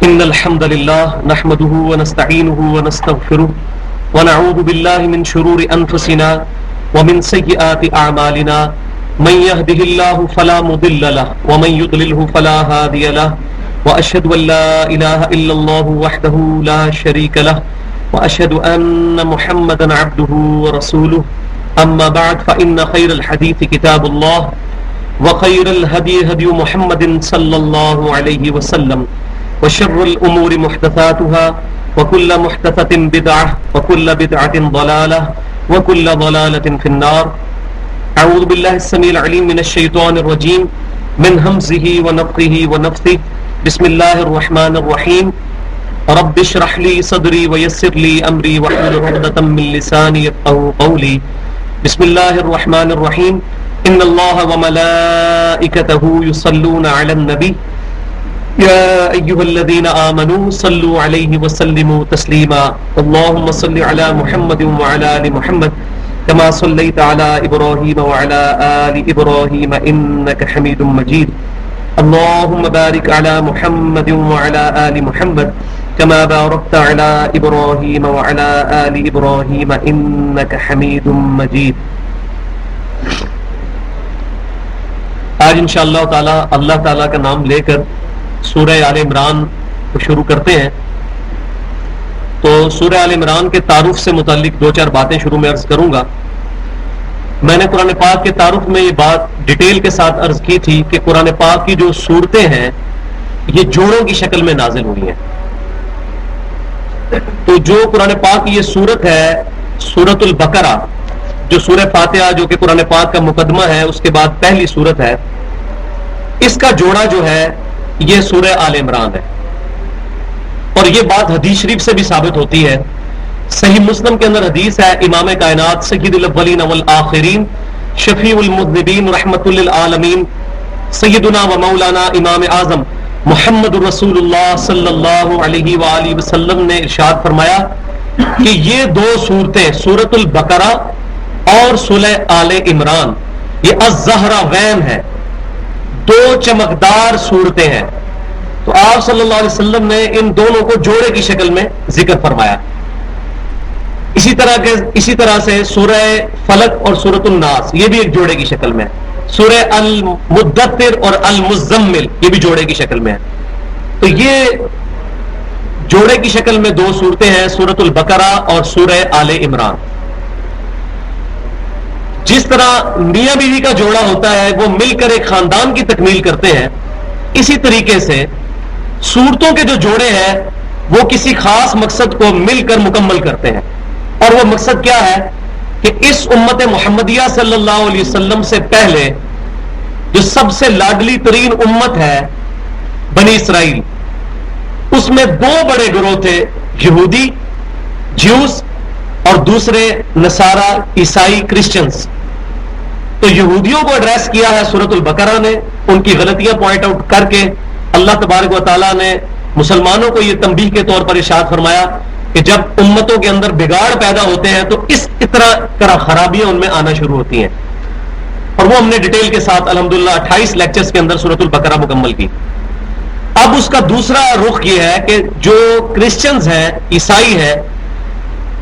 إن الحمد لله نحمده ونستعينه ونستغفره ونعوذ بالله من شرور أنفسنا ومن سيئات أعمالنا من يهده الله فلا مضل له ومن يضلله فلا هادي له وأشهد أن لا إله إلا الله وحده لا شريك له وأشهد أن محمدا عبده ورسوله أما بعد فإن خير الحديث كتاب الله وخير الهدي هدي محمد صلى الله عليه وسلم وشر الأمور محدثاتها وكل محدثة بدعة وكل بدعة ضلالة وكل ضلالة في النار. أعوذ بالله السميع العليم من الشيطان الرجيم من همزه ونفخه ونفثه. بسم الله الرحمن الرحيم. رب اشرح لي صدري ويسر لي أمري واحلل عقدة من لساني يفقهوا قولي. بسم الله الرحمن الرحيم. إن الله وملائكته يصلون على النبي يا أيها الذين آمنوا صلوا عليه وسلموا تسليما. اللهم صل على محمد وعلى آل محمد كما صليت على إبراهيم وعلى آل إبراهيم إنك حميد مجيد. اللهم بارك على محمد وعلى آل محمد كما باركت على إبراهيم وعلى آل إبراهيم إنك حميد مجيد. آج انشاءاللہ تعالی اللہ تعالیٰ کا نام لے کر سورہ آل عمران کو شروع کرتے ہیں. تو سورہ آل عمران کے تعارف سے متعلق دو چار باتیں شروع میں عرض کروں گا. میں نے قرآن پاک کے تعارف میں یہ بات ڈیٹیل کے ساتھ عرض کی تھی کہ قرآن پاک کی جو صورتیں ہیں یہ جوڑوں کی شکل میں نازل ہوئی ہیں. تو جو قرآن پاک کی یہ صورت ہے سورۃ البقرہ، جو سورہ فاتحہ جو کہ قرآن پاک کا مقدمہ ہے، اس کے بعد پہلی صورت ہے، اس کا جوڑا جو ہے یہ سورہ آل عمران ہے. اور یہ بات حدیث شریف سے بھی ثابت ہوتی ہے. صحیح مسلم کے اندر حدیث ہے، امام کائنات سید الاولین والآخرین شفیع المذنبین رحمت للعالمین سیدنا و مولانا امام اعظم محمد رسول اللہ صلی اللہ علیہ وآلہ وسلم نے ارشاد فرمایا کہ یہ دو صورتیں سورۃ البقرہ اور سورہ آل عمران یہ الزہراوین ہے، دو چمکدار صورتیں ہیں. تو آپ صلی اللہ علیہ وسلم نے ان دونوں کو جوڑے کی شکل میں ذکر فرمایا. اسی طرح سے سورہ فلق اور سورۃ الناس یہ بھی ایک جوڑے کی شکل میں ہے. سورہ المدثر اور المزمل یہ بھی جوڑے کی شکل میں ہے. تو یہ جوڑے کی شکل میں دو صورتیں ہیں سورۃ البقرہ اور سورہ آل عمران. جس طرح میاں بیوی کا جوڑا ہوتا ہے وہ مل کر ایک خاندان کی تکمیل کرتے ہیں، اسی طریقے سے صورتوں کے جو جوڑے ہیں وہ کسی خاص مقصد کو مل کر مکمل کرتے ہیں. اور وہ مقصد کیا ہے کہ اس امت محمدیہ صلی اللہ علیہ وسلم سے پہلے جو سب سے لاڈلی ترین امت ہے بنی اسرائیل، اس میں دو بڑے گروہ تھے، یہودی جیوز اور دوسرے نصارہ عیسائی کرسچنز. تو یہودیوں کو ایڈریس کیا ہے سورۃ البقرہ نے، ان کی غلطیاں پوائنٹ آؤٹ کر کے اللہ تبارک و تعالیٰ نے مسلمانوں کو یہ تنبیہ کے طور پر ارشاد فرمایا کہ جب امتوں کے اندر بگاڑ پیدا ہوتے ہیں تو اس طرح خرابیاں ان میں آنا شروع ہوتی ہیں. اور وہ ہم نے ڈیٹیل کے ساتھ الحمدللہ 28 لیکچرز کے اندر سورۃ البقرہ مکمل کی. اب اس کا دوسرا رخ یہ ہے کہ جو کرسچنز ہیں، عیسائی ہیں،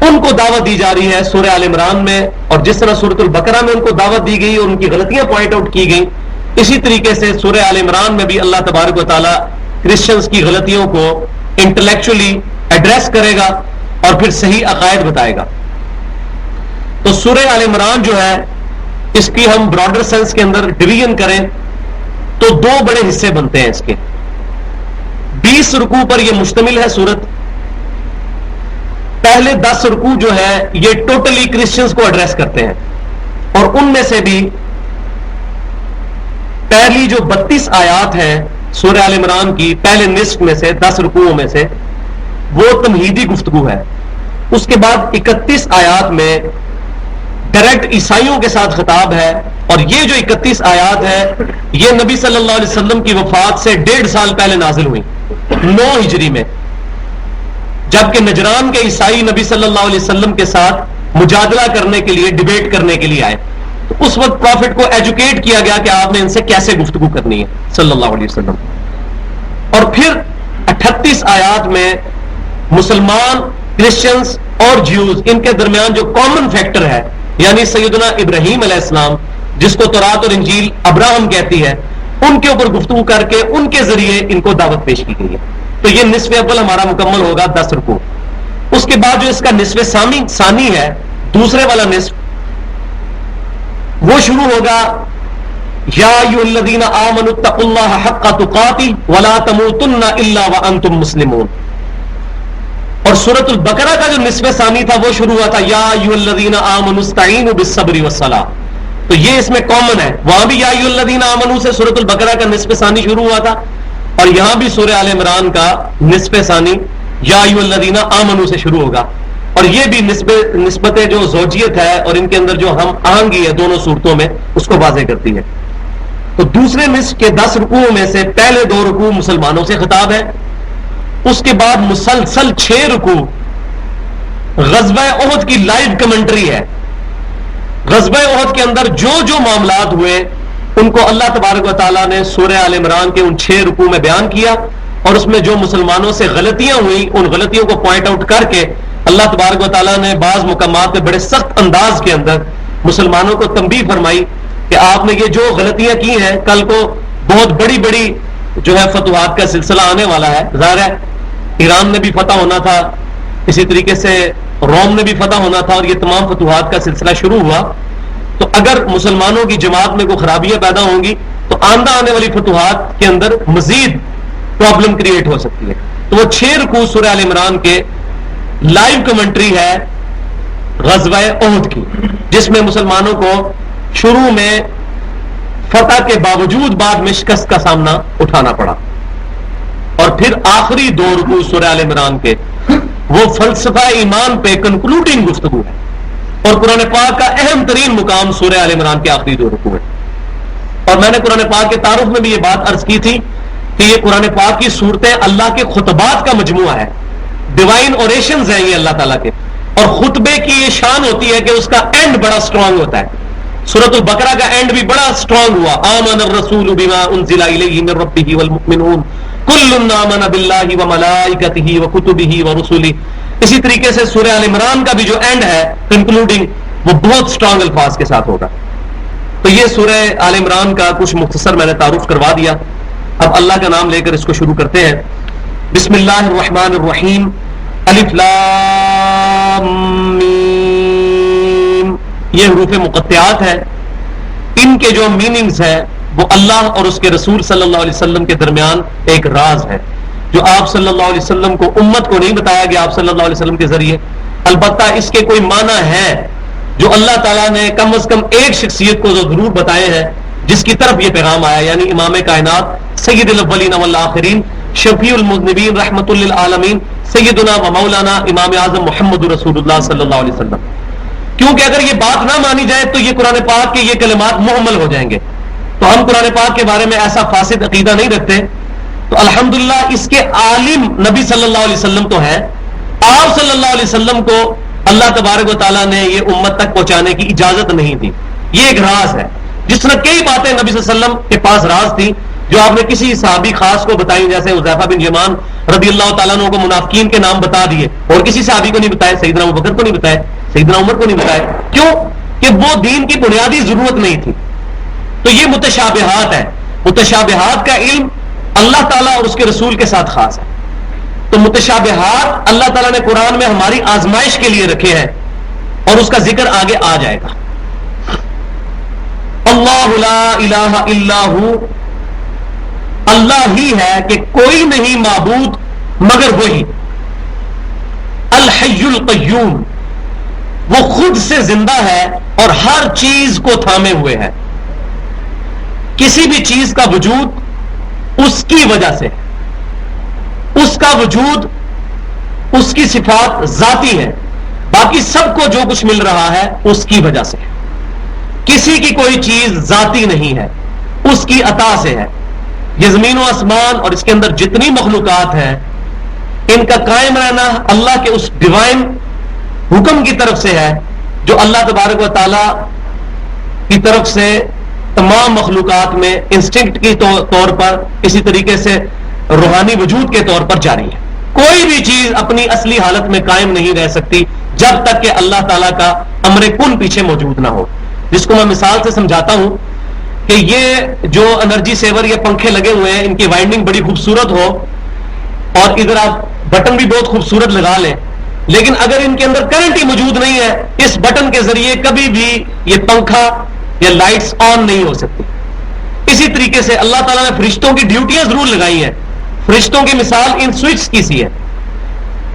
ان کو دعوت دی جا رہی ہے سورہ آل عمران میں. اور جس طرح سورۃ البقرہ میں ان کو دعوت دی گئی اور ان کی غلطیاں پوائنٹ آؤٹ کی گئیں، اسی طریقے سے سورہ آل عمران میں بھی اللہ تبارک و تعالیٰ کرسچنز کی غلطیوں کو انٹلیکچولی ایڈریس کرے گا اور پھر صحیح عقائد بتائے گا. تو سورہ آل عمران جو ہے اس کی ہم براڈر سینس کے اندر ڈویژن کریں تو دو بڑے حصے بنتے ہیں اس کے. 20 رکوع پر یہ مشتمل ہے سورت. پہلے 10 رکوع جو ہے یہ ٹوٹلی کرسچنز کو ایڈریس کرتے ہیں، اور ان میں سے بھی پہلی جو 32 آیات ہیں سورہ آل عمران کی پہلے نصف میں سے 10 رکوعوں میں سے وہ تمہیدی گفتگو ہے. اس کے بعد 31 آیات میں ڈائریکٹ عیسائیوں کے ساتھ خطاب ہے. اور یہ جو 31 آیات ہے یہ نبی صلی اللہ علیہ وسلم کی وفات سے 1.5 سال پہلے نازل ہوئی 9 ہجری میں، جبکہ نجران کے عیسائی نبی صلی اللہ علیہ وسلم کے ساتھ مجادلہ کرنے کے لیے، ڈیبیٹ کرنے کے لیے آئے. تو اس وقت پروفٹ کو ایجوکیٹ کیا گیا کہ آپ نے ان سے کیسے گفتگو کرنی ہے صلی اللہ علیہ وسلم. اور پھر 36 آیات میں مسلمان، کرسچنز اور جیوز ان کے درمیان جو کامن فیکٹر ہے، یعنی سیدنا ابراہیم علیہ السلام جس کو تورات اور انجیل ابراہم کہتی ہے، ان کے اوپر گفتگو کر کے ان کے ذریعے ان کو دعوت پیش کی گئی ہے. تو یہ نصف اول ہمارا مکمل ہوگا 10 رکوع. اس کے بعد جو اس کا نصف ثانی ہے، دوسرے والا نصف، وہ شروع ہوگا یا ایھا الذین آمنوا اتقوا اللہ حق تقاتہ ولا تموتن الا وانتم مسلمون. اور سورۃ البقرہ کا جو نصف ثانی تھا وہ شروع ہوا تھا یا ایھا الذین آمنوا استعینوا بالصبر والصلاۃ. تو یہ اس میں کامن ہے، وہاں بھی یا ایھا الذین آمنوا سے سورۃ البقرہ کا نصف ثانی شروع ہوا تھا، اور یہاں بھی سورہ آل عمران کا نصف ثانی یا ایھا الذین آمنوا سے شروع ہوگا. اور یہ بھی نسبت جو زوجیت ہے اور ان کے اندر جو ہم آہنگی ہے دونوں صورتوں میں، اس کو واضح کرتی ہے. تو دوسرے نصف کے 10 رکوع میں سے پہلے 2 رکوع مسلمانوں سے خطاب ہے، اس کے بعد مسلسل 6 رکوع غزوہ احد کی لائیو کمنٹری ہے. غزوہ احد کے اندر جو جو معاملات ہوئے ان کو اللہ تبارک و تعالیٰ نے سورہ آل عمران کے ان 6 رکوع میں بیان کیا، اور اس میں جو مسلمانوں سے غلطیاں ہوئیں ان غلطیوں کو پوائنٹ آؤٹ کر کے اللہ تبارک و تعالیٰ نے بعض مقامات پہ بڑے سخت انداز کے اندر مسلمانوں کو تنبیہ فرمائی کہ آپ نے یہ جو غلطیاں کی ہیں، کل کو بہت بڑی بڑی جو ہے فتوحات کا سلسلہ آنے والا ہے. ظاہر ہے ایران نے بھی فتح ہونا تھا، اسی طریقے سے روم نے بھی فتح ہونا تھا، اور یہ تمام فتوحات کا سلسلہ شروع ہوا. تو اگر مسلمانوں کی جماعت میں کوئی خرابیاں پیدا ہوں گی تو آندہ آنے والی فتوحات کے اندر مزید پرابلم کریٹ ہو سکتی ہے. تو وہ 6 رکوع سورہ آل عمران کے لائیو کمنٹری ہے غزوہ احد کی، جس میں مسلمانوں کو شروع میں فتح کے باوجود بعد میں شکست کا سامنا اٹھانا پڑا. اور پھر آخری 2 رکوع سورہ آل عمران کے وہ فلسفہ ایمان پہ کنکلوڈنگ گفتگو ہے، اور قرآن پاک کا اہم ترین مقام سورہ آل عمران کے آخری 2 رکوع ہے. اور میں نے قرآن پاک کے تعارف میں بھی یہ بات عرض کی تھی کہ یہ قرآن پاک کی صورتیں اللہ کے خطبات کا مجموعہ ہے، ڈیوائن اوریشنز ہیں یہ اللہ تعالیٰ کے. اور خطبے کی یہ شان ہوتی ہے کہ اس کا اینڈ بڑا سٹرونگ ہوتا ہے. سورۃ البقرہ کا اینڈ بھی بڑا سٹرونگ ہوا، آمن الرسول بما انزل الیہ من ربہ والمؤمنون کل آمن باللہ وملائکتہ وکتبہ ورسلہ. اسی طریقے سے سورہ آل عمران کا بھی جو اینڈ ہے کنکلوڈنگ، وہ بہت سٹرونگ الفاظ کے ساتھ ہوگا. تو یہ سورہ آل عمران کا کچھ مختصر میں نے تعارف کروا دیا. اب اللہ کا نام لے کر اس کو شروع کرتے ہیں. بسم اللہ الرحمن الرحیم. الف لام میم. یہ حروف مقطعات ہے، ان کے جو میننگز ہیں وہ اللہ اور اس کے رسول صلی اللہ علیہ وسلم کے درمیان ایک راز ہے جو آپ صلی اللہ علیہ وسلم کو، امت کو نہیں بتایا گیا آپ صلی اللہ علیہ وسلم کے ذریعے. البتہ اس کے کوئی معنی ہے جو اللہ تعالیٰ نے کم از کم ایک شخصیت کو ضرور بتائے ہیں جس کی طرف یہ پیغام آیا، یعنی امام کائنات سید الاولین والآخرین شفیع المذنبین رحمت للعالمین سیدنا و مولانا امام اعظم محمد رسول اللہ صلی اللہ علیہ وسلم. کیونکہ اگر یہ بات نہ مانی جائے تو یہ قرآن پاک کے یہ کلمات محمل ہو جائیں گے. تو ہم قرآن پاک کے بارے میں ایسا فاسد عقیدہ نہیں رکھتے. تو الحمدللہ اس کے عالم نبی صلی اللہ علیہ وسلم تو ہے، آپ صلی اللہ علیہ وسلم کو اللہ تبارک و تعالیٰ نے یہ امت تک پہنچانے کی اجازت نہیں دی. یہ ایک راز ہے، جس طرح کئی باتیں نبی صلی اللہ علیہ وسلم کے پاس راز تھی جو آپ نے کسی صحابی خاص کو بتائی، جیسے حذیفہ بن یمان رضی اللہ تعالیٰ عنہ کو منافقین کے نام بتا دیے اور کسی صحابی کو نہیں بتائے، سیدنا ابوبکر کو نہیں بتائے، سیدنا عمر کو نہیں بتائے. کیوں؟ کہ وہ دین کی بنیادی ضرورت نہیں تھی. تو یہ متشابہات ہے. متشابہات کا علم اللہ تعالیٰ اور اس کے رسول کے ساتھ خاص ہے. تو متشابہات اللہ تعالیٰ نے قرآن میں ہماری آزمائش کے لیے رکھے ہیں، اور اس کا ذکر آگے آ جائے گا. اللہ لا الہ الا ہو، اللہ ہی ہے کہ کوئی نہیں معبود مگر وہی. الحی القیوم، وہ خود سے زندہ ہے اور ہر چیز کو تھامے ہوئے ہے. کسی بھی چیز کا وجود اس کی وجہ سے، اس کا وجود اس کی صفات ذاتی ہے، باقی سب کو جو کچھ مل رہا ہے اس کی وجہ سے. کسی کی کوئی چیز ذاتی نہیں ہے، اس کی عطا سے ہے. یہ زمین و آسمان اور اس کے اندر جتنی مخلوقات ہیں ان کا قائم رہنا اللہ کے اس ڈیوائن حکم کی طرف سے ہے جو اللہ تبارک و تعالی کی طرف سے تمام مخلوقات میں انسٹنکٹ کی طور پر، اسی طریقے سے روحانی وجود کے طور پر جاری ہے. کوئی بھی چیز اپنی اصلی حالت میں قائم نہیں رہ سکتی جب تک کہ اللہ تعالیٰ کا امر کن پیچھے موجود نہ ہو. جس کو میں مثال سے سمجھاتا ہوں کہ یہ جو انرجی سیور یا پنکھے لگے ہوئے ہیں ان کی وائنڈنگ بڑی خوبصورت ہو اور ادھر آپ بٹن بھی بہت خوبصورت لگا لیں, لیکن اگر ان کے اندر کرنٹ ہی موجود نہیں ہے, اس بٹن کے ذریعے کبھی بھی یہ پنکھا یا لائٹس آن نہیں ہو سکتی. اسی طریقے سے اللہ تعالیٰ نے فرشتوں کی ڈیوٹیاں ضرور لگائی ہیں. فرشتوں کی مثال ان سوئچ کی سی ہے,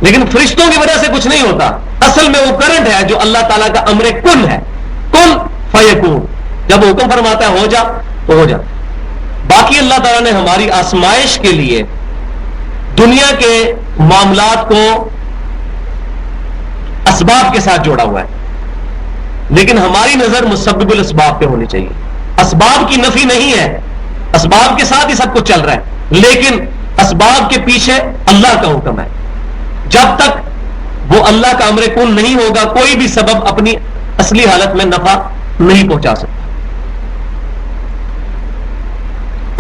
لیکن فرشتوں کی وجہ سے کچھ نہیں ہوتا. اصل میں وہ کرنٹ ہے جو اللہ تعالیٰ کا امر کن ہے, کن فیکون. جب وہ حکم فرماتا ہے ہو جا تو ہو جا. باقی اللہ تعالیٰ نے ہماری آزمائش کے لیے دنیا کے معاملات کو اسباب کے ساتھ جوڑا ہوا ہے, لیکن ہماری نظر مسبب الاسباب پہ ہونی چاہیے. اسباب کی نفی نہیں ہے, اسباب کے ساتھ ہی سب کچھ چل رہا ہے, لیکن اسباب کے پیچھے اللہ کا حکم ہے. جب تک وہ اللہ کا امر کن نہیں ہوگا کوئی بھی سبب اپنی اصلی حالت میں نفع نہیں پہنچا سکتا.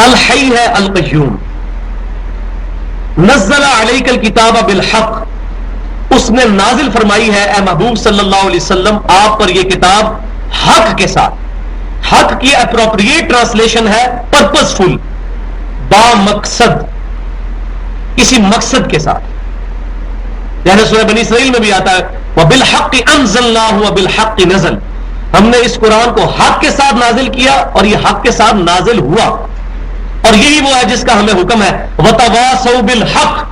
الحی ہے القیوم, نزل علیک الکتاب بالحق, اس نے نازل فرمائی ہے اے محبوب صلی اللہ علیہ وسلم آپ پر یہ کتاب حق کے ساتھ. حق کی اپروپریٹ ٹرانسلیشن ہے پرپسفل, با مقصد, کسی مقصد کے ساتھ. جیسے سورہ بنی اسرائیل میں بھی آتا ہے وَبِالْحَقِّ أَنزَلْنَاهُ وَبِالْحَقِّ نَزَلَ, ہم نے اس قرآن کو حق کے ساتھ نازل کیا اور یہ حق کے ساتھ نازل ہوا. اور یہی وہ ہے جس کا ہمیں حکم ہے وَتَوَاصَوْا بِالْحَقِّ,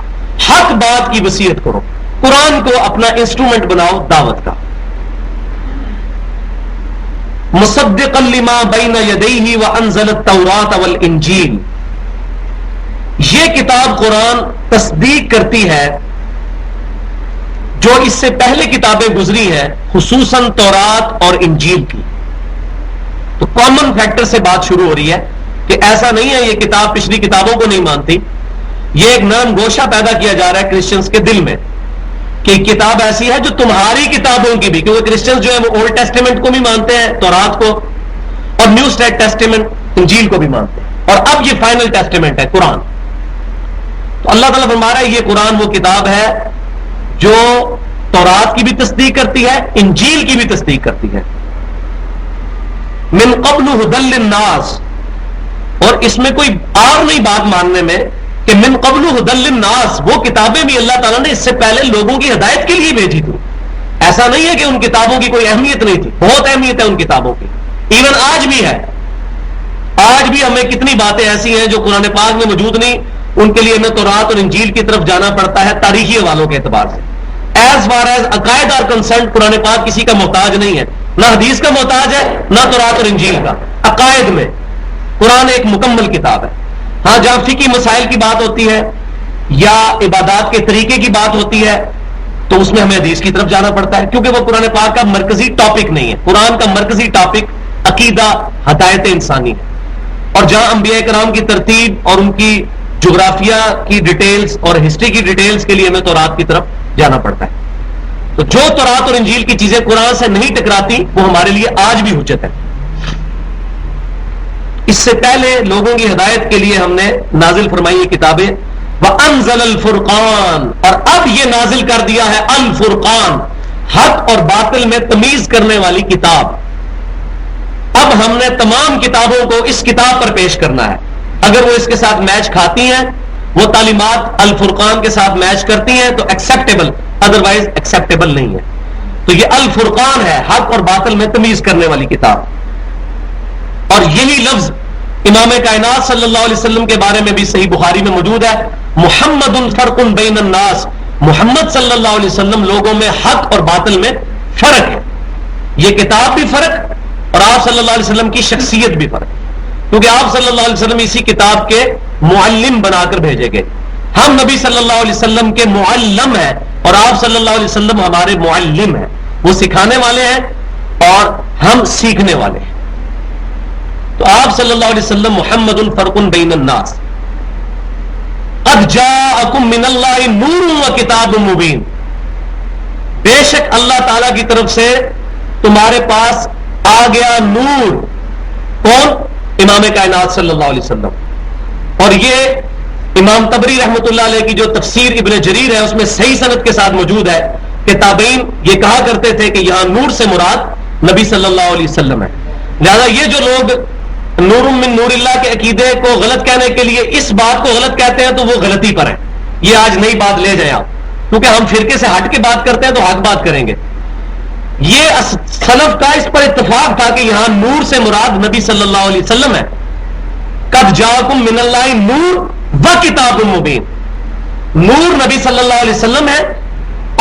حق بات کی وصیت کرو. قرآن کو اپنا انسٹرومنٹ بناؤ دعوت کا. مصدقا لما بین یدیہ وانزل التوراۃ والانجیل, یہ کتاب قرآن تصدیق کرتی ہے جو اس سے پہلے کتابیں گزری ہیں خصوصاً تورات اور انجیل کی. تو کامن فیکٹر سے بات شروع ہو رہی ہے کہ ایسا نہیں ہے یہ کتاب پچھلی کتابوں کو نہیں مانتی. یہ ایک نام گوشہ پیدا کیا جا رہا ہے کرسچنز کے دل میں کہ کتاب ایسی ہے جو تمہاری کتابوں کی بھی, کیونکہ کرسچنز جو ہے وہ اولڈ ٹیسٹیمنٹ کو بھی مانتے ہیں تورات کو, اور نیو ٹیسٹیمنٹ انجیل کو بھی مانتے ہیں, اور اب یہ فائنل ٹیسٹیمنٹ ہے قرآن. تو اللہ تعالیٰ فرما رہا ہے یہ قرآن وہ کتاب ہے جو تورات کی بھی تصدیق کرتی ہے انجیل کی بھی تصدیق کرتی ہے. من قبل ھدی للناس, اور اس میں کوئی اور نہیں بات ماننے میں کہ من قبل ھدی للناس, وہ کتابیں بھی اللہ تعالیٰ نے اس سے پہلے لوگوں کی ہدایت کے لیے بھیجی تھی. ایسا نہیں ہے کہ ان کتابوں کی کوئی اہمیت نہیں تھی, بہت اہمیت ہے ان کتابوں کی. ایون آج بھی ہے, آج بھی ہمیں کتنی باتیں ایسی ہیں جو قرآن پاک میں موجود نہیں, ان کے لیے ہمیں تورات اور انجیل کی طرف جانا پڑتا ہے تاریخی حوالوں کے اعتبار سے. ایز فار ایز عقائد اور کنسرن قرآن پاک کسی کا محتاج نہیں ہے, نہ حدیث کا محتاج ہے نہ تورات اور انجیل کا. عقائد میں قرآن ایک مکمل کتاب ہے. ہاں جہاں فقہی مسائل کی بات ہوتی ہے یا عبادات کے طریقے کی بات ہوتی ہے تو اس میں ہمیں حدیث کی طرف جانا پڑتا ہے, کیونکہ وہ قرآن پاک کا مرکزی ٹاپک نہیں ہے. قرآن کا مرکزی ٹاپک عقیدہ ہدایت انسانی ہے, اور جہاں انبیاء کرام کی ترتیب اور ان کی جغرافیہ کی ڈیٹیلز اور ہسٹری کی ڈیٹیلز کے لیے ہمیں تورات کی طرف جانا پڑتا ہے. تو جو تورات اور انجیل کی چیزیں قرآن سے نہیں ٹکراتی وہ ہمارے لیے آج بھی حجت ہے. اس سے پہلے لوگوں کی ہدایت کے لیے ہم نے نازل فرمائی یہ کتابیں. وَأَنزَلَ الْفُرْقَانَ, اور اب یہ نازل کر دیا ہے الفرقان, حق اور باطل میں تمیز کرنے والی کتاب. اب ہم نے تمام کتابوں کو اس کتاب پر پیش کرنا ہے. اگر وہ اس کے ساتھ میچ کھاتی ہیں, وہ تعلیمات الفرقان کے ساتھ میچ کرتی ہیں تو ایکسیپٹیبل, ادروائز ایکسیپٹیبل نہیں ہے. تو یہ الفرقان ہے, حق اور باطل میں تمیز کرنے والی کتاب. اور یہی لفظ امام کائنات صلی اللہ علیہ وسلم کے بارے میں بھی صحیح بخاری میں موجود ہے, محمد فرق بین الناس, محمد صلی اللہ علیہ وسلم لوگوں میں حق اور باطل میں فرق ہے. یہ کتاب بھی فرق اور آپ صلی اللہ علیہ وسلم کی شخصیت بھی فرق, کیونکہ آپ صلی اللہ علیہ وسلم اسی کتاب کے معلم بنا کر بھیجے گئے. ہم نبی صلی اللہ علیہ وسلم کے معلم ہیں اور آپ صلی اللہ علیہ وسلم ہمارے معلم ہیں. وہ سکھانے والے ہیں اور ہم سیکھنے والے ہیں. تو آپ صلی اللہ علیہ وسلم محمد فرق بین الناس, قد جاءکم من اللہ نور و کتاب مبین, بے شک اللہ تعالی کی طرف سے تمہارے پاس آ گیا نور. کون؟ امام کائنات صلی اللہ علیہ وسلم. اور یہ امام طبری رحمۃ اللہ علیہ کی جو تفسیر ابن جریر ہے اس میں صحیح سند کے ساتھ موجود ہے کہ تابعین یہ کہا کرتے تھے کہ یہاں نور سے مراد نبی صلی اللہ علیہ وسلم ہے. لہذا یہ جو لوگ نور من نور اللہ کے عقیدے کو غلط کہنے کے لیے اس بات کو غلط کہتے ہیں تو وہ غلطی پر ہے. یہ آج نئی بات لے جائیں آپ, کیونکہ ہم فرقے سے ہٹ کے بات کرتے ہیں تو حق بات کریں گے. یہ سلف کا اس پر اتفاق تھا کہ یہاں نور سے مراد نبی صلی اللہ علیہ وسلم ہے. قد جاءکم من اللہ نور و کتاب مبین, نور نبی صلی اللہ علیہ وسلم ہے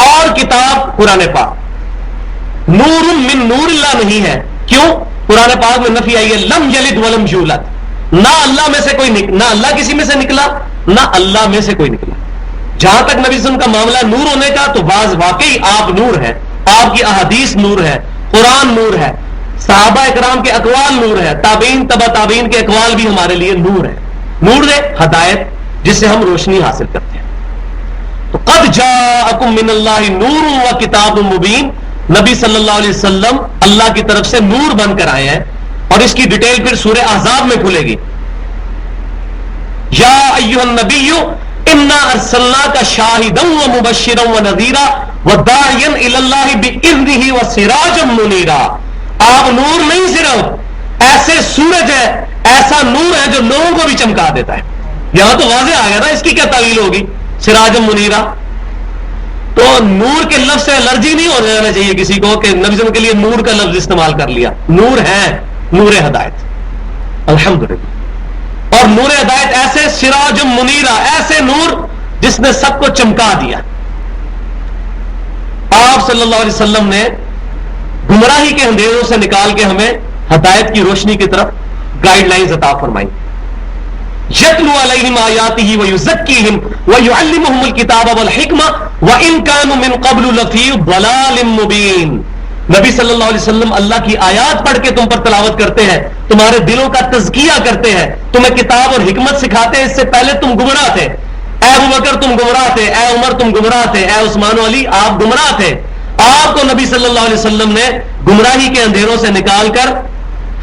اور کتاب قرآن پاک. نور من نور اللہ نہیں ہے. کیوں؟ قرآن پاک میں نفی آئی ہے, لم یلد ولم یولد, نہ اللہ میں سے کوئی نہ اللہ کسی میں سے نکلا نہ اللہ میں سے کوئی نکلا. جہاں تک نبی صلی اللہ علیہ وسلم کا معاملہ نور ہونے کا, تو بعض واقعی آپ نور ہے, آپ کی احادیث نور ہے, قرآن نور ہے, صحابہ اکرام کے اقوال نور ہے, تابعین تبع تابعین کے اقوال بھی ہمارے لیے نور ہے. نور ہے ہدایت جس سے ہم روشنی حاصل کرتے ہیں. تو قد جاءکم من اللہ نور و کتاب مبین, نبی صلی اللہ علیہ وسلم اللہ کی طرف سے نور بن کر آئے ہیں, اور اس کی ڈیٹیل پھر سورہ احزاب میں کھلے گی. یا ایھا النبی انا ارسلناک شاہدا ومبشرا ونذیرا وداعیا الی اللہ باذنہ وسراجا منیرا. آپ نور نہیں صرف ایسے سورج ہے, ایسا نور ہے جو لوگوں کو بھی چمکا دیتا ہے. یہاں تو واضح آ گیا نا اس کی کیا تعویل ہوگی, سراج منیرا. تو نور کے لفظ سے الرجی نہیں ہو جانا چاہیے کسی کو کہ نبی صلی اللہ علیہ وسلم کے لیے نور کا لفظ استعمال کر لیا. نور ہے, نور ہدایت الحمدللہ. اور نور ہدایت ایسے سراج منیرا, ایسے نور جس نے سب کو چمکا دیا. آپ صلی اللہ علیہ وسلم نے گمراہی کے اندھیروں سے نکال کے ہمیں ہدایت کی روشنی کی طرف گائیڈ لائنز عطا فرمائی. یتلو علیہم آیاتہ ویزکیہم ویعلمہم الکتاب والحکمہ وان کانوا من قبل لفی ضلال مبین. نبی صلی اللہ علیہ وسلم اللہ کی آیات پڑھ کے تم پر تلاوت کرتے ہیں, تمہارے دلوں کا تزکیہ کرتے ہیں, تمہیں کتاب اور حکمت سکھاتے ہیں. اس سے پہلے تم گمراہ تھے, اے ابوبکر تم گمراہ تھے, اے عمر تم گمراہ تھے, اے عثمان و علی آپ گمراہ تھے. آپ کو نبی صلی اللہ علیہ وسلم نے گمراہی کے اندھیروں سے نکال کر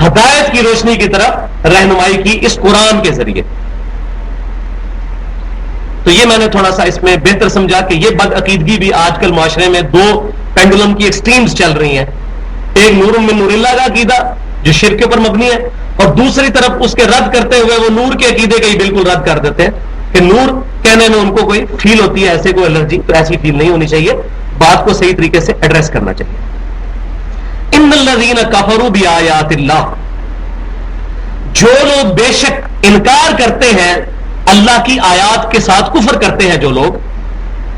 ہدایت کی روشنی کی طرف رہنمائی کی اس قرآن کے ذریعے. تو یہ میں نے تھوڑا سا اس میں بہتر سمجھا کہ یہ بد عقیدگی بھی آج کل معاشرے میں دو پینڈولم کی ایکسٹریمز چل رہی ہیں. ایک نور من نور اللہ کا عقیدہ جو شرک کے اوپر مبنی ہے, اور دوسری طرف اس کے رد کرتے ہوئے وہ نور کے عقیدے کا ہی بالکل رد کر دیتے ہیں کہ نور کہنے میں ان کو کوئی فیل ہوتی ہے, ایسے کوئی الرجی, تو ایسی فیل نہیں ہونی چاہیے. بات کو صحیح طریقے سے ایڈریس کرنا چاہیے. ان الذین کفروا بآیات اللہ, جو لوگ بے شک انکار کرتے ہیں اللہ کی آیات کے ساتھ, کفر کرتے ہیں جو لوگ,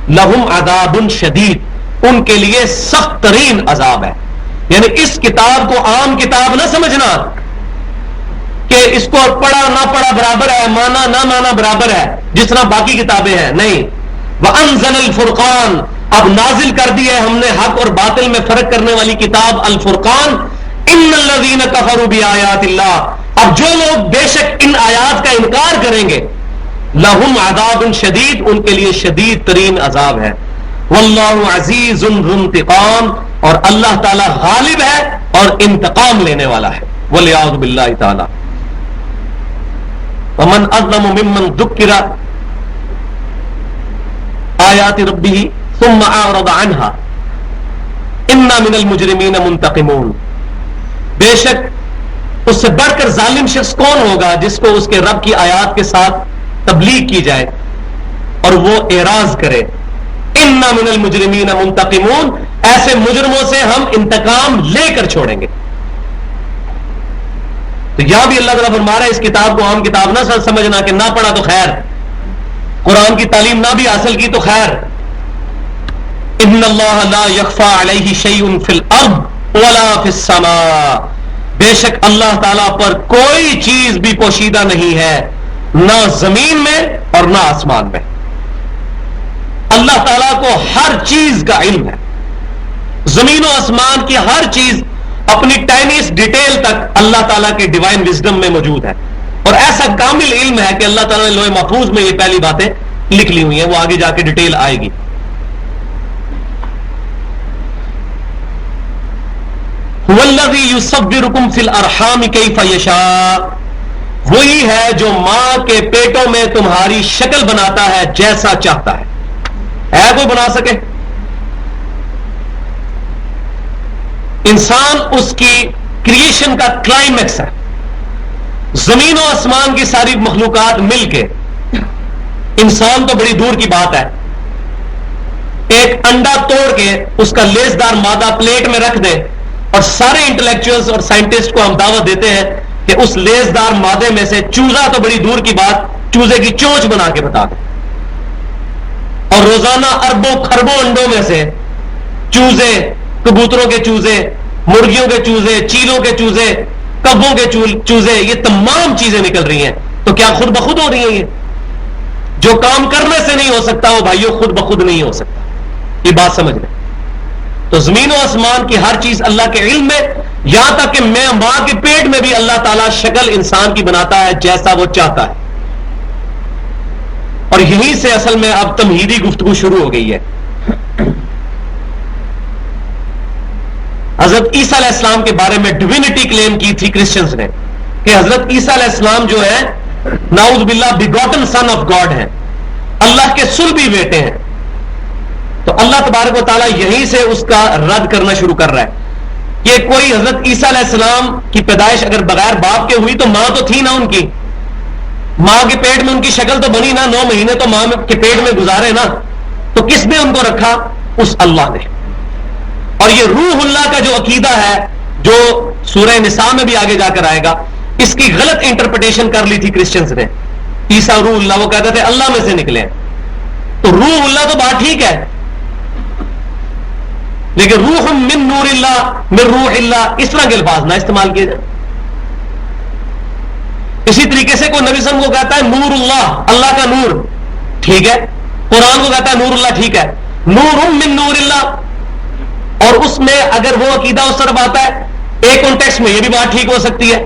لہم عذاب شدید, ان کے لیے سخت ترین عذاب ہے. یعنی اس کتاب کو عام کتاب نہ سمجھنا کہ اس کو پڑھا نہ پڑھا برابر ہے, مانا نہ مانا برابر ہے جس طرح باقی کتابیں ہیں. نہیں, وَأَنزَلَ الْفُرْقَانَ, اب نازل کر دی ہے ہم نے حق اور باطل میں فرق کرنے والی کتاب الفرقان. ان الذین کفروا بآیات اللہ, اب جو لوگ بے شک ان آیات کا انکار کریں گے, لہم عذاب شدید, ان کے لیے شدید ترین عذاب ہے. واللہ عزیز ذو انتقام, اور اللہ تعالی غالب ہے اور انتقام لینے والا ہے. والعیاذ باللہ تعالی. ومن اظلم ممن ذکر آیات ربہ ثم اعرض عنها انا من المجرمین منتقمون. بے شک اس سے بڑھ کر ظالم شخص کون ہوگا جس کو اس کے رب کی آیات کے ساتھ تبلیغ کی جائے اور وہ اعراض کرے. انا من المجرمین منتقمون, ایسے مجرموں سے ہم انتقام لے کر چھوڑیں گے. تو یہاں بھی اللہ تعالیٰ فرما رہا ہے اس کتاب کو عام کتاب نہ سمجھنا کہ نہ پڑھا تو خیر, قرآن کی تعلیم نہ بھی حاصل کی تو خیر. ان اللہ لا یخفی علیہ شیء فی الارض ولا فی السماء, بے شک اللہ تعالیٰ پر کوئی چیز بھی پوشیدہ نہیں ہے, نہ زمین میں اور نہ آسمان میں. اللہ تعالیٰ کو ہر چیز کا علم ہے, زمین و آسمان کی ہر چیز اپنی ٹائنیس ڈیٹیل تک اللہ تعالیٰ کے ڈیوائن وزڈم میں موجود ہے. اور ایسا کامل علم ہے کہ اللہ تعالیٰ نے لوح محفوظ میں یہ پہلی باتیں لکھ لی ہوئی ہیں, وہ آگے جا کے ڈیٹیل آئے گی. هو الذی یصورکم فی الارحام کیف یشاء, وہی ہے جو ماں کے پیٹوں میں تمہاری شکل بناتا ہے جیسا چاہتا ہے کوئی بنا سکے؟ انسان اس کی کریشن کا کلائمیکس ہے. زمین و آسمان کی ساری مخلوقات مل کے، انسان تو بڑی دور کی بات ہے، ایک انڈا توڑ کے اس کا لیسدار مادہ پلیٹ میں رکھ دے، اور سارے انٹلیکچوئلز اور سائنٹسٹ کو ہم دعوت دیتے ہیں کہ اس لیسدار مادے میں سے چوزا تو بڑی دور کی بات، چوزے کی چونچ بنا کے بتا دیں. اور روزانہ اربوں خربوں انڈوں میں سے چوزے، کبوتروں کے چوزے، مرغیوں کے چوزے، چیلوں کے چوزے، کبوں کے چوزے، یہ تمام چیزیں نکل رہی ہیں. تو کیا خود بخود ہو رہی ہیں؟ یہ جو کام کرنے سے نہیں ہو سکتا وہ بھائیوں خود بخود نہیں ہو سکتا. یہ بات سمجھ لیں. تو زمین و آسمان کی ہر چیز اللہ کے علم میں، یہاں تک کہ میں ماں کے پیٹ میں بھی اللہ تعالیٰ شکل انسان کی بناتا ہے جیسا وہ چاہتا ہے. اور یہیں سے اصل میں اب تمہیدی گفتگو شروع ہو گئی ہے. حضرت عیسیٰ علیہ السلام کے بارے میں ڈیوینٹی کلیم کی تھی کرسچنز نے کہ حضرت عیسیٰ علیہ السلام جو ہے نعوذ باللہ بیگوٹن سن آف گاڈ ہیں، اللہ کے صلبی بیٹے ہیں. تو اللہ تبارک و تعالیٰ یہیں سے اس کا رد کرنا شروع کر رہا ہے کہ کوئی حضرت عیسیٰ علیہ السلام کی پیدائش اگر بغیر باپ کے ہوئی تو ماں تو تھی نا ان کی، ماں کے پیٹ میں ان کی شکل تو بنی نا، 9 مہینے تو ماں کے پیٹ میں گزارے نا. تو کس نے ان کو رکھا؟ اس اللہ نے. اور یہ روح اللہ کا جو عقیدہ ہے جو سورہ نساء میں بھی آگے جا کر آئے گا، اس کی غلط انٹرپریٹیشن کر لی تھی کرسچنز نے. عیسیٰ روح اللہ، وہ کہتے تھے اللہ میں سے نکلے. تو روح اللہ تو بات ٹھیک ہے، لیکن روح من نور اللہ من روح اللہ اس طرح کے الفاظ نہ استعمال کیے جائیں. اسی طریقے سے کوئی نبی صلی اللہ علیہ وسلم کو کہتا ہے نور اللہ، اللہ کا نور، ٹھیک ہے. قرآن کو کہتا ہے نور اللہ، ٹھیک ہے. نور من نور اللہ، اور اس میں اگر وہ عقیدہ اس طرف آتا ہے ایک کانٹیکسٹ میں یہ بھی بات ٹھیک ہو سکتی ہے.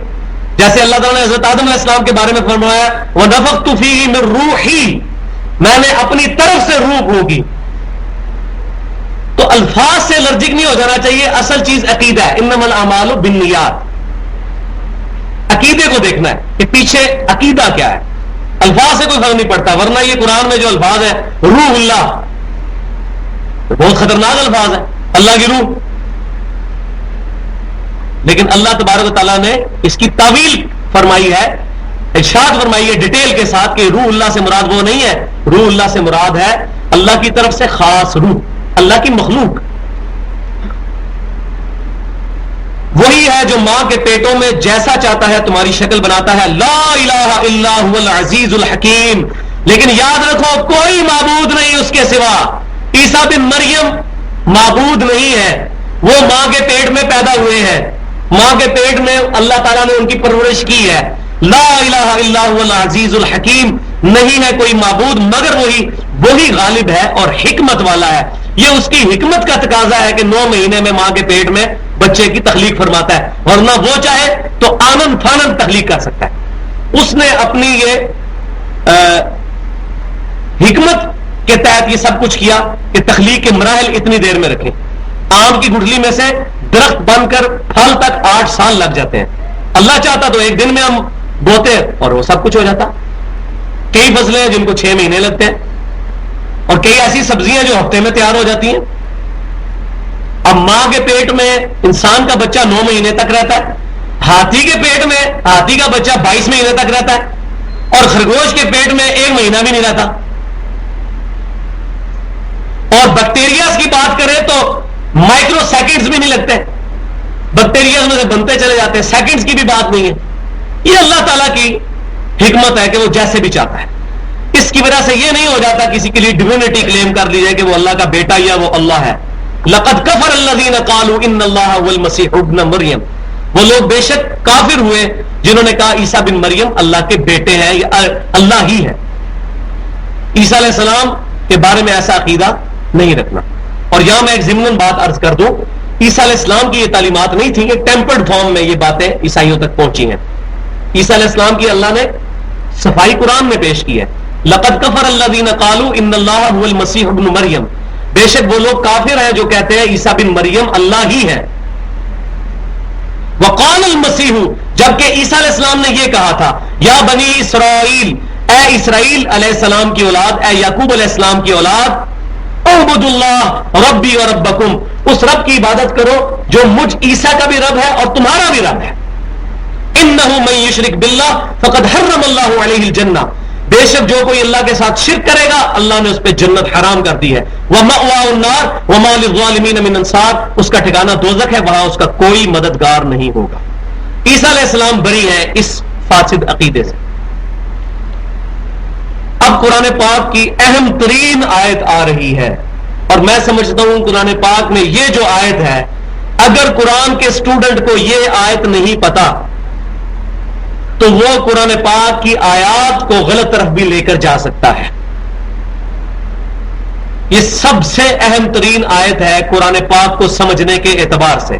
جیسے اللہ تعالیٰ نے حضرت آدم علیہ السلام کے بارے میں فرمایا وَنَفَخْتُ فِيهِ مِن رُوحِي، میں نے اپنی طرف سے روح ہوگی. تو الفاظ سے الرجک نہیں ہو جانا چاہیے، اصل چیز عقیدہ ہے. انما الاعمال بالنیات، عقیدے کو دیکھنا ہے کہ پیچھے عقیدہ کیا ہے. الفاظ سے کوئی فرق نہیں پڑتا، ورنہ یہ قرآن میں جو الفاظ ہے روح اللہ بہت خطرناک الفاظ ہے، اللہ کی روح. لیکن اللہ تبارک و تعالیٰ نے اس کی تعویل فرمائی ہے، ارشاد فرمائی ہے ڈیٹیل کے ساتھ کہ روح اللہ سے مراد وہ نہیں ہے. روح اللہ سے مراد ہے اللہ کی طرف سے خاص روح، اللہ کی مخلوق. وہی ہے جو ماں کے پیٹوں میں جیسا چاہتا ہے تمہاری شکل بناتا ہے. لا الہ الا هو العزیز الحکیم. لیکن یاد رکھو کوئی معبود نہیں اس کے سوا. عیسیٰ بن مریم معبود نہیں ہے، وہ ماں کے پیٹ میں پیدا ہوئے ہیں، ماں کے پیٹ میں اللہ تعالیٰ نے ان کی پرورش کی ہے. لا الہ الا هو العزیز الحکیم، نہیں ہے کوئی معبود مگر وہی غالب ہے اور حکمت والا ہے. یہ اس کی حکمت کا تقاضا ہے کہ 9 مہینے میں ماں کے پیٹ میں بچے کی تخلیق فرماتا ہے، ورنہ وہ چاہے تو آنن فانن تخلیق کر سکتا ہے. اس نے اپنی یہ حکمت کے تحت یہ سب کچھ کیا کہ تخلیق کے مراحل اتنی دیر میں رکھیں. آم کی گٹھلی میں سے درخت بن کر پھل تک 8 سال لگ جاتے ہیں. اللہ چاہتا تو ایک دن میں ہم بوتے اور وہ سب کچھ ہو جاتا. کئی فصلیں ہیں جن کو 6 مہینے لگتے ہیں، اور کئی ایسی سبزیاں جو ہفتے میں تیار ہو جاتی ہیں. اب ماں کے پیٹ میں انسان کا بچہ 9 مہینے تک رہتا ہے، ہاتھی کے پیٹ میں ہاتھی کا بچہ 22 مہینے تک رہتا ہے، اور خرگوش کے پیٹ میں 1 مہینہ بھی نہیں رہتا. اور بیکٹیریاز کی بات کریں تو مائکرو سیکنڈز بھی نہیں لگتے، بیکٹیریاز میں سے بنتے چلے جاتے ہیں، سیکنڈز کی بھی بات نہیں ہے. یہ اللہ تعالیٰ کی حکمت ہے کہ وہ جیسے بھی چاہتا ہے. اس کی وجہ سے یہ نہیں ہو جاتا کسی کے لیے ڈیوینٹی کلیم کر لی جائے کہ وہ اللہ کا بیٹا یا وہ اللہ ہے. لقد کفر الذین قالوا ان اللہ هو المسیح ابن مریم، وہ لوگ بے شک کافر ہوئے جنہوں نے کہا عیسیٰ بن مریم اللہ کے بیٹے ہیں یا اللہ ہی ہے. عیسیٰ علیہ السلام کے بارے میں ایسا عقیدہ نہیں رکھنا. اور یہاں میں ایک ضمن بات عرض کر دوں، عیسیٰ علیہ السلام کی یہ تعلیمات نہیں تھی، یہ ٹیمپرڈ فارم میں یہ باتیں عیسائیوں تک پہنچی ہیں. عیسیٰ علیہ السلام کی اللہ نے صفائی قرآن میں پیش کی ہے. لقد کفر الذین قالوا ان اللہ هو المسیح ابن مریم، بے شک وہ لوگ کافر ہیں جو کہتے ہیں عیسیٰ بن مریم اللہ ہی ہے. وقال المسیح، جبکہ عیسیٰ علیہ السلام نے یہ کہا تھا یا بنی اسرائیل، اے اسرائیل علیہ السلام کی اولاد، اے یعقوب علیہ السلام کی اولاد، اعبدوا اللہ ربی و ربکم، اس رب کی عبادت کرو جو مجھ عیسیٰ کا بھی رب ہے اور تمہارا بھی رب ہے. انہ من یشرک باللہ فقد حرم اللہ علیہ الجنہ، بے شک جو کوئی اللہ کے ساتھ شرک کرے گا اللہ نے اس پہ جنت حرام کر دی ہے. ومأواہ النار وما للظالمین من انصار، اس کا ٹھکانہ دوزخ ہے، وہاں اس کا کوئی مددگار نہیں ہوگا. عیسیٰ علیہ السلام بری ہیں اس فاسد عقیدے سے. اب قرآن پاک کی اہم ترین آیت آ رہی ہے، اور میں سمجھتا ہوں قرآن پاک میں یہ جو آیت ہے، اگر قرآن کے اسٹوڈنٹ کو یہ آیت نہیں پتا تو وہ قرآن پاک کی آیات کو غلط طرف بھی لے کر جا سکتا ہے. یہ سب سے اہم ترین آیت ہے قرآن پاک کو سمجھنے کے اعتبار سے،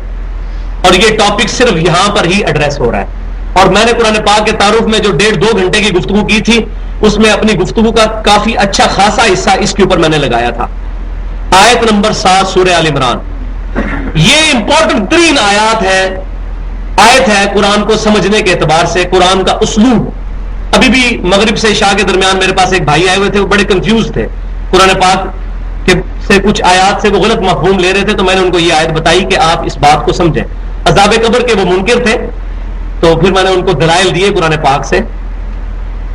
اور یہ ٹاپک صرف یہاں پر ہی ایڈریس ہو رہا ہے. اور میں نے قرآن پاک کے تعارف میں جو 1.5-2 گھنٹے کی گفتگو کی تھی، اس میں اپنی گفتگو کا کافی اچھا خاصا حصہ اس کے اوپر میں نے لگایا تھا. آیت نمبر 7 سورہ آل عمران، یہ امپورٹنٹ ترین آیت ہے قرآن کو سمجھنے کے اعتبار سے. قرآن کا اسلوب، ابھی بھی مغرب سے عشاء کے درمیان میرے پاس ایک بھائی آئے ہوئے تھے، وہ بڑے کنفیوز تھے قرآن پاک سے کچھ آیات سے وہ غلط مفہوم لے رہے تھے، تو میں نے ان کو یہ آیت بتائی کہ آپ اس بات کو سمجھیں. عذاب قبر کے وہ منکر تھے، تو پھر میں نے ان کو دلائل دیے قرآن پاک سے،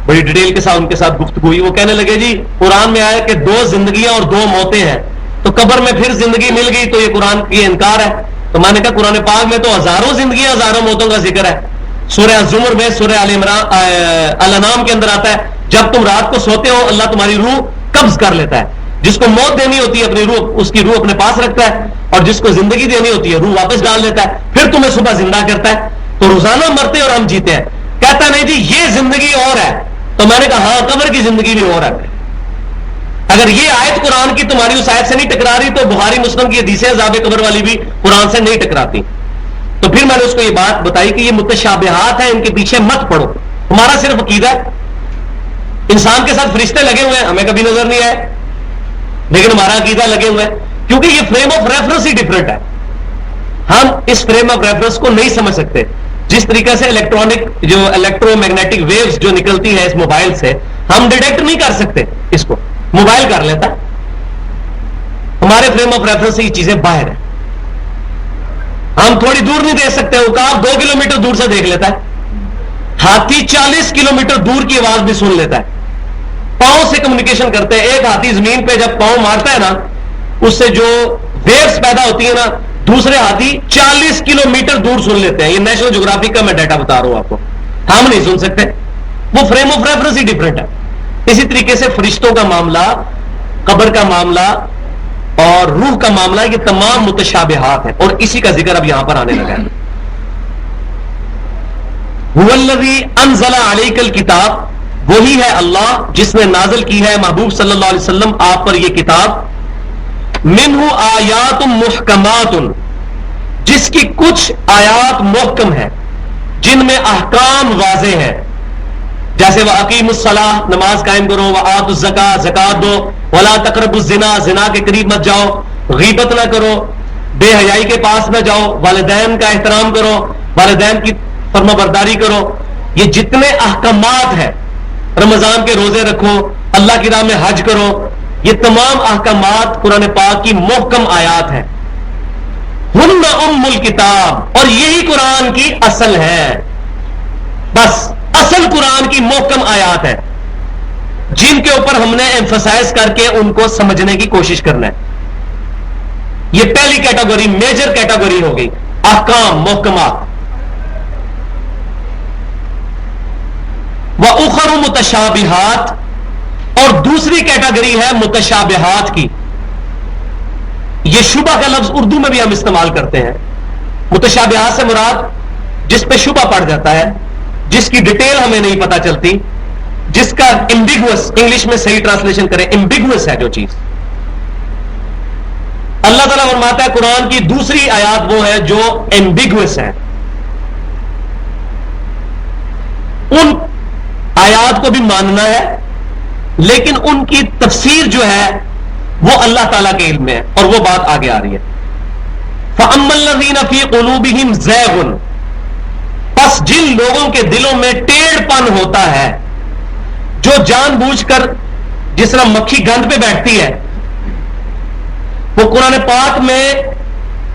بڑی ڈیٹیل کے ساتھ ان کے ساتھ گفتگو ہوئی. وہ کہنے لگے جی قرآن میں آیا کہ 2 زندگیاں اور 2 موتیں ہیں، تو قبر میں پھر زندگی مل گئی تو یہ قرآن کی انکار ہے. تو میں نے کہا قرآن پاک میں تو ہزاروں زندگیاں ہزاروں موتوں کا ذکر ہے. سورہ الزمر میں، سورہ الانعام کے اندر آتا ہے جب تم رات کو سوتے ہو اللہ تمہاری روح قبض کر لیتا ہے. جس کو موت دینی ہوتی ہے اپنی روح، اس کی روح اپنے پاس رکھتا ہے، اور جس کو زندگی دینی ہوتی ہے روح واپس ڈال دیتا ہے، پھر تمہیں صبح زندہ کرتا ہے. تو روزانہ مرتے اور ہم جیتے ہیں. کہتا نہیں جی یہ زندگی اور ہے. تو میں نے کہا ہاں قبر کی زندگی بھی اور ہے. اگر یہ آیت قرآن کی تمہاری اس آیت سے نہیں ٹکرا رہی تو بخاری مسلم کی حدیثیں عذاب قبر والی بھی قرآن سے نہیں ٹکراتی. تو پھر میں نے اس کو یہ بات بتائی کہ یہ متشابہات ہیں، ان کے پیچھے مت پڑو. ہمارا صرف عقیدہ ہے. انسان کے ساتھ فرشتے لگے ہوئے ہیں، ہمیں کبھی نظر نہیں آئے، لیکن ہمارا عقیدہ لگے ہوئے ہیں، کیونکہ یہ frame of reference he different ہے. ہم اس فریم آف ریفرنس کو نہیں سمجھ سکتے. جس طریقے سے الیکٹرو میگنیٹک ویوز جو نکلتی ہے اس موبائل سے، ہم ڈیٹیکٹ نہیں کر سکتے، اس کو موبائل کر لیتا ہے. ہمارے فریم آف ریفرنس سے یہ چیزیں باہر ہیں. ہم تھوڑی دور نہیں دیکھ سکتے، عقاب 2 کلومیٹر دور سے دیکھ لیتا ہے. ہاتھی 40 کلومیٹر دور کی آواز بھی سن لیتا ہے. پاؤں سے کمیونیکیشن کرتے ہیں. ایک ہاتھی زمین پہ جب پاؤں مارتا ہے نا، اس سے جو ویوز پیدا ہوتی ہیں نا، دوسرے ہاتھی 40 کلومیٹر دور سن لیتے ہیں. یہ نیشنل جغرافی کا میں ڈیٹا بتا رہا ہوں آپ کو. ہم نہیں سن سکتے، وہ frame of reference he different ہے. اسی طریقے سے فرشتوں کا معاملہ، قبر کا معاملہ اور روح کا معاملہ، یہ تمام متشابہات ہیں، اور اسی کا ذکر اب یہاں پر آنے لگا ہے. هو الذی انزل علیک الکتاب، وہی ہے اللہ جس نے نازل کی ہے محبوب صلی اللہ علیہ وسلم آپ پر یہ کتاب. منہ آیات محکمات، جس کی کچھ آیات محکم ہے، جن میں احکام واضح ہے. جیسے وَأَقِیمُوا الصَّلَاةَ، نماز قائم کرو، وَآتُوا الزَّکَاةَ، زکات دو، وَلَا تَقْرَبُوا الزِّنَا، زنا کے قریب مت جاؤ، غیبت نہ کرو، بے حیائی کے پاس نہ جاؤ، والدین کا احترام کرو، والدین کی فرما برداری کرو. یہ جتنے احکامات ہیں، رمضان کے روزے رکھو، اللہ کی راہ میں حج کرو، یہ تمام احکامات قرآن پاک کی محکم آیات ہیں. ہن ام الکتاب، اور یہی قرآن کی اصل ہے. بس اصل قرآن کی محکم آیات ہے جن کے اوپر ہم نے ایمفسائز کر کے ان کو سمجھنے کی کوشش کرنا ہے. یہ پہلی کیٹیگری، میجر کیٹیگری ہو گئی، احکام محکمات. وَأُخَرُ مُتَشَابِهَاتٍ، اور دوسری کیٹیگری ہے متشابہات کی. یہ شبہ کا لفظ اردو میں بھی ہم استعمال کرتے ہیں. متشابہات سے مراد جس پہ شبہ پڑ جاتا ہے، جس کی ڈیٹیل ہمیں نہیں پتا چلتی، جس کا ایمبیگوس، انگلش میں صحیح ٹرانسلیشن کریں، ایمبیگوس ہے جو چیز. اللہ تعالیٰ فرماتا ہے قرآن کی دوسری آیات وہ ہے جو ایمبیگوس ہے. ان آیات کو بھی ماننا ہے، لیکن ان کی تفسیر جو ہے وہ اللہ تعالیٰ کے علم میں ہے، اور وہ بات آگے آ رہی ہے. فَأَمَّا الَّذِينَ فِي قُلُوبِهِمْ زَيْغٌ، پس جن لوگوں کے دلوں میں ٹیڑھ پن ہوتا ہے، جو جان بوجھ کر جس طرح مکھی گند پہ بیٹھتی ہے، وہ قرآن پاک میں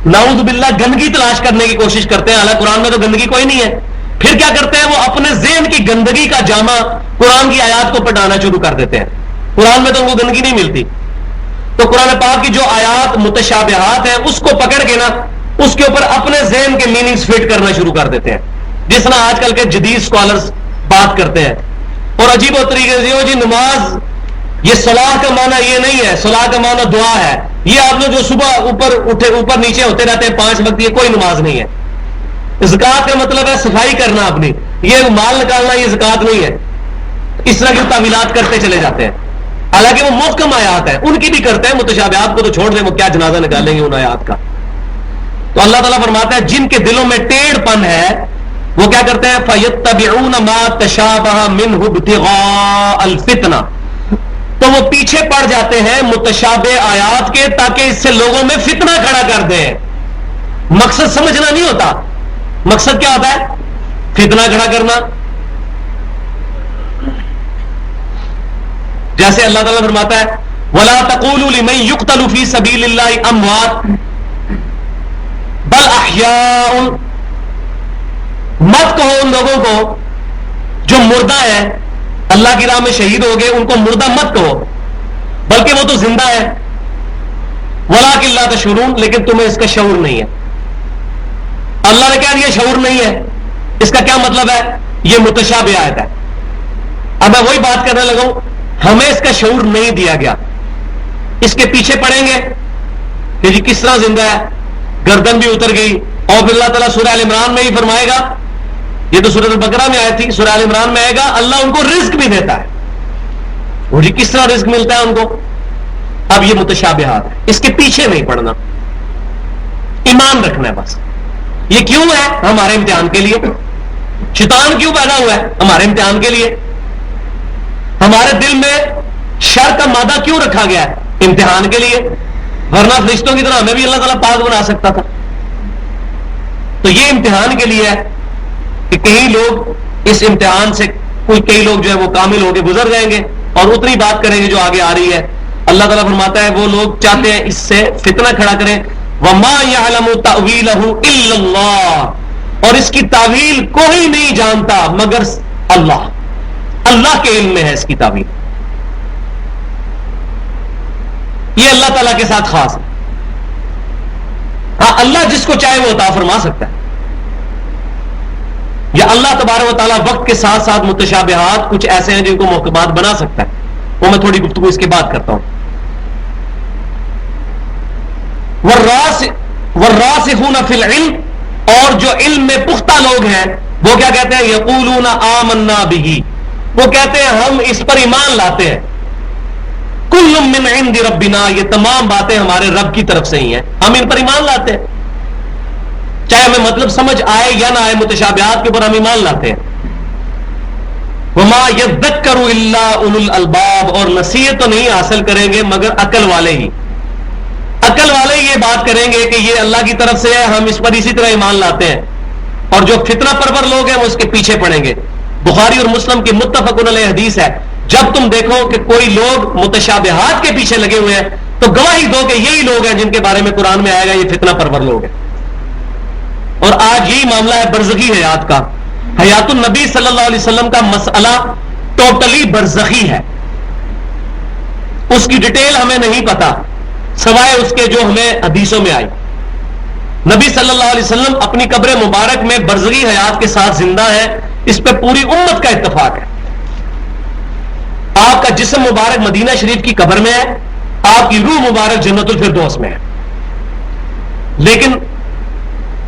نعوذ باللہ گندگی تلاش کرنے کی کوشش کرتے ہیں، حالانکہ قرآن میں تو گندگی کوئی نہیں ہے، پھر کیا کرتے ہیں وہ اپنے ذہن کی گندگی کا جامع قرآن کی آیات کو پٹانا شروع کر دیتے ہیں۔ قرآن میں تو ان کو گندگی نہیں ملتی، تو قرآن پاک کی جو آیات متشابہات ہیں اس کو پکڑ کے نا اس کے اوپر اپنے ذہن کے میننگز فٹ کرنا شروع کر دیتے ہیں، جس طرح آج کل کے جدید اسکالرز بات کرتے ہیں، اور عجیب و طریقے سے جی نماز یہ صلاح کا معنی یہ نہیں ہے، صلاح کا معنی دعا ہے، یہ آپ لوگ جو صبح اوپر نیچے ہوتے رہتے ہیں 5 وقت، یہ کوئی نماز نہیں ہے۔ زکات کا مطلب ہے صفائی کرنا اپنی، یہ مال نکالنا یہ زکات نہیں ہے۔ اس طرح کی تعویلات کرتے چلے جاتے ہیں، حالانکہ وہ محکم آیات ہیں، ان کی بھی کرتے ہیں، متشابہات کو تو چھوڑ دیں، وہ کیا جنازہ نکالیں گے ان آیات کا۔ تو اللہ تعالیٰ فرماتا ہے جن کے دلوں میں ٹیڑھ پن ہے وہ کیا کرتے ہیں، فَيَتَّبِعُونَ مَا تَشَابَهَ مِنْهُ ابْتِغَاءَ الْفِتْنَةِ، تو وہ پیچھے پڑ جاتے ہیں متشابہ آیات کے تاکہ اس سے لوگوں میں فتنہ کھڑا کر دیں۔ مقصد سمجھنا نہیں ہوتا، مقصد کیا ہوتا ہے؟ فتنہ کھڑا کرنا۔ جیسے اللہ تعالیٰ فرماتا ہے وَلَا تَقُولُوا لِمَن يُقْتَلُ فِي سَبِيلِ اللَّهِ أَمْوَاتٌ بَلْ أَحْيَاءٌ، مت کہو ان لوگوں کو جو مردہ ہے، اللہ کی راہ میں شہید ہو گئے، ان کو مردہ مت کہو، بلکہ وہ تو زندہ ہے۔ وَلَٰكِن لَّا تَشْعُرُونَ، لیکن تمہیں اس کا شعور نہیں ہے۔ اللہ نے کہا یہ شعور نہیں ہے، اس کا کیا مطلب ہے؟ یہ متشابہ آیت ہے۔ اب میں وہی بات کرنے لگا ہوں، ہمیں اس کا شعور نہیں دیا گیا، اس کے پیچھے پڑیں گے کہ جی کس طرح زندہ ہے، گردن بھی اتر گئی، اور پھر اللہ تعالیٰ سورہ ال عمران میں ہی فرمائے گا، یہ تو سورۃ البقرہ میں آئی تھی، سورہ ال عمران میں آئے گا اللہ ان کو رزق بھی دیتا ہے، وہ جی کس طرح رزق ملتا ہے ان کو۔ اب یہ متشابہات ہے، اس کے پیچھے نہیں پڑنا، ایمان رکھنا ہے بس۔ یہ کیوں ہے؟ ہمارے امتحان کے لیے۔ شیطان کیوں پیدا ہوا ہے؟ ہمارے امتحان کے لیے۔ ہمارے دل میں شر کا مادہ کیوں رکھا گیا ہے؟ امتحان کے لیے، ورنہ فرشتوں کی طرح ہمیں بھی اللہ تعالیٰ پاک بنا سکتا تھا۔ تو یہ امتحان کے لیے ہے کہ کئی لوگ اس امتحان سے کئی لوگ جو ہے وہ کامل ہو کے گزر جائیں گے اور اتنی بات کریں گے جو آگے آ رہی ہے۔ اللہ تعالیٰ فرماتا ہے وہ لوگ چاہتے ہیں اس سے فتنہ کھڑا کریں، وَمَا يَعْلَمُ تَأْوِيلَهُ إِلَّا اللَّهُ، اور اس کی تعویل کوئی نہیں جانتا مگر اللہ، اللہ کے علم میں ہے اس کی تعویل۔ یہ اللہ تعالیٰ کے ساتھ خاص ہے۔ ہاں اللہ جس کو چاہے وہ عطا فرما سکتا ہے، یا اللہ تبارک و تعالیٰ وقت کے ساتھ ساتھ متشابہات کچھ ایسے ہیں جن کو محکمات بنا سکتا ہے، وہ میں تھوڑی گفتگو اس کے بعد کرتا ہوں۔ وَالرَّاسِخُونَ فِي الْعِلْمِ، اور جو علم میں پختہ لوگ ہیں وہ کیا کہتے ہیں؟ یقولون آمنا بہ، وہ کہتے ہیں ہم اس پر ایمان لاتے ہیں، کل من عند ربنا، یہ تمام باتیں ہمارے رب کی طرف سے ہی ہیں، ہم ان پر ایمان لاتے ہیں، چاہے ہمیں مطلب سمجھ آئے یا نہ آئے، متشابہات کے اوپر ہم ایمان لاتے ہیں۔ وما یذکر الا اولو الالباب، اور نصیحت تو نہیں حاصل کریں گے مگر عقل والے ہی، عقل والے یہ بات کریں گے کہ یہ اللہ کی طرف سے ہے، ہم اس پر اسی طرح ایمان لاتے ہیں، اور جو فتنہ پرور لوگ ہیں وہ اس کے پیچھے پڑیں گے۔ بخاری اور مسلم کی متفق علیہ حدیث ہے، جب تم دیکھو کہ کوئی لوگ متشابہات کے پیچھے لگے ہوئے ہیں تو گواہی دو کہ یہی لوگ ہیں جن کے بارے میں قرآن میں آئے گا یہ فتنہ پرور لوگ ہیں۔ اور آج یہی معاملہ ہے برزخی حیات کا، حیات النبی صلی اللہ علیہ وسلم کا مسئلہ ٹوٹلی برزخی ہے، اس کی ڈیٹیل ہمیں نہیں پتا سوائے اس کے جو ہمیں حدیثوں میں آئی۔ نبی صلی اللہ علیہ وسلم اپنی قبر مبارک میں برزخی حیات کے ساتھ زندہ ہے، اس پہ پوری امت کا اتفاق ہے۔ آپ کا جسم مبارک مدینہ شریف کی قبر میں ہے، آپ کی روح مبارک جنت الفردوس میں ہے، لیکن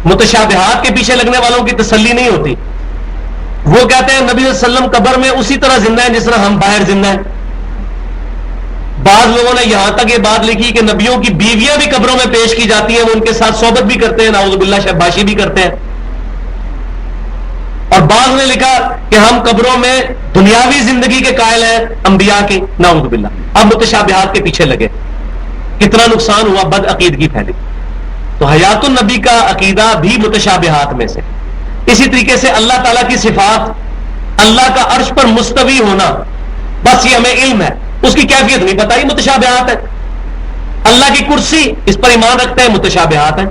متشابہات کے پیچھے لگنے والوں کی تسلی نہیں ہوتی، وہ کہتے ہیں نبی صلی اللہ علیہ وسلم قبر میں اسی طرح زندہ ہیں جس طرح ہم باہر زندہ ہیں۔ بعض لوگوں نے یہاں تک یہ بات لکھی کہ نبیوں کی بیویاں بھی قبروں میں پیش کی جاتی ہیں، وہ ان کے ساتھ صحبت بھی کرتے ہیں، نعوذ باللہ شباشی بھی کرتے ہیں۔ اور بعض نے لکھا کہ ہم قبروں میں دنیاوی زندگی کے قائل ہیں، انبیاء کی، نعوذ باللہ۔ اب متشابہات کے پیچھے لگے، کتنا نقصان ہوا، بد عقیدگی پھیلی۔ تو حیات النبی کا عقیدہ بھی متشابہات میں سے، اسی طریقے سے اللہ تعالیٰ کی صفات، اللہ کا عرش پر مستوی ہونا، بس یہ ہمیں علم ہے، اس کی کیفیت نہیں پتا، یہ متشابہات ہے. اللہ کی کرسی، اس پر ایمان رکھتے ہیں، متشابہات ہیں.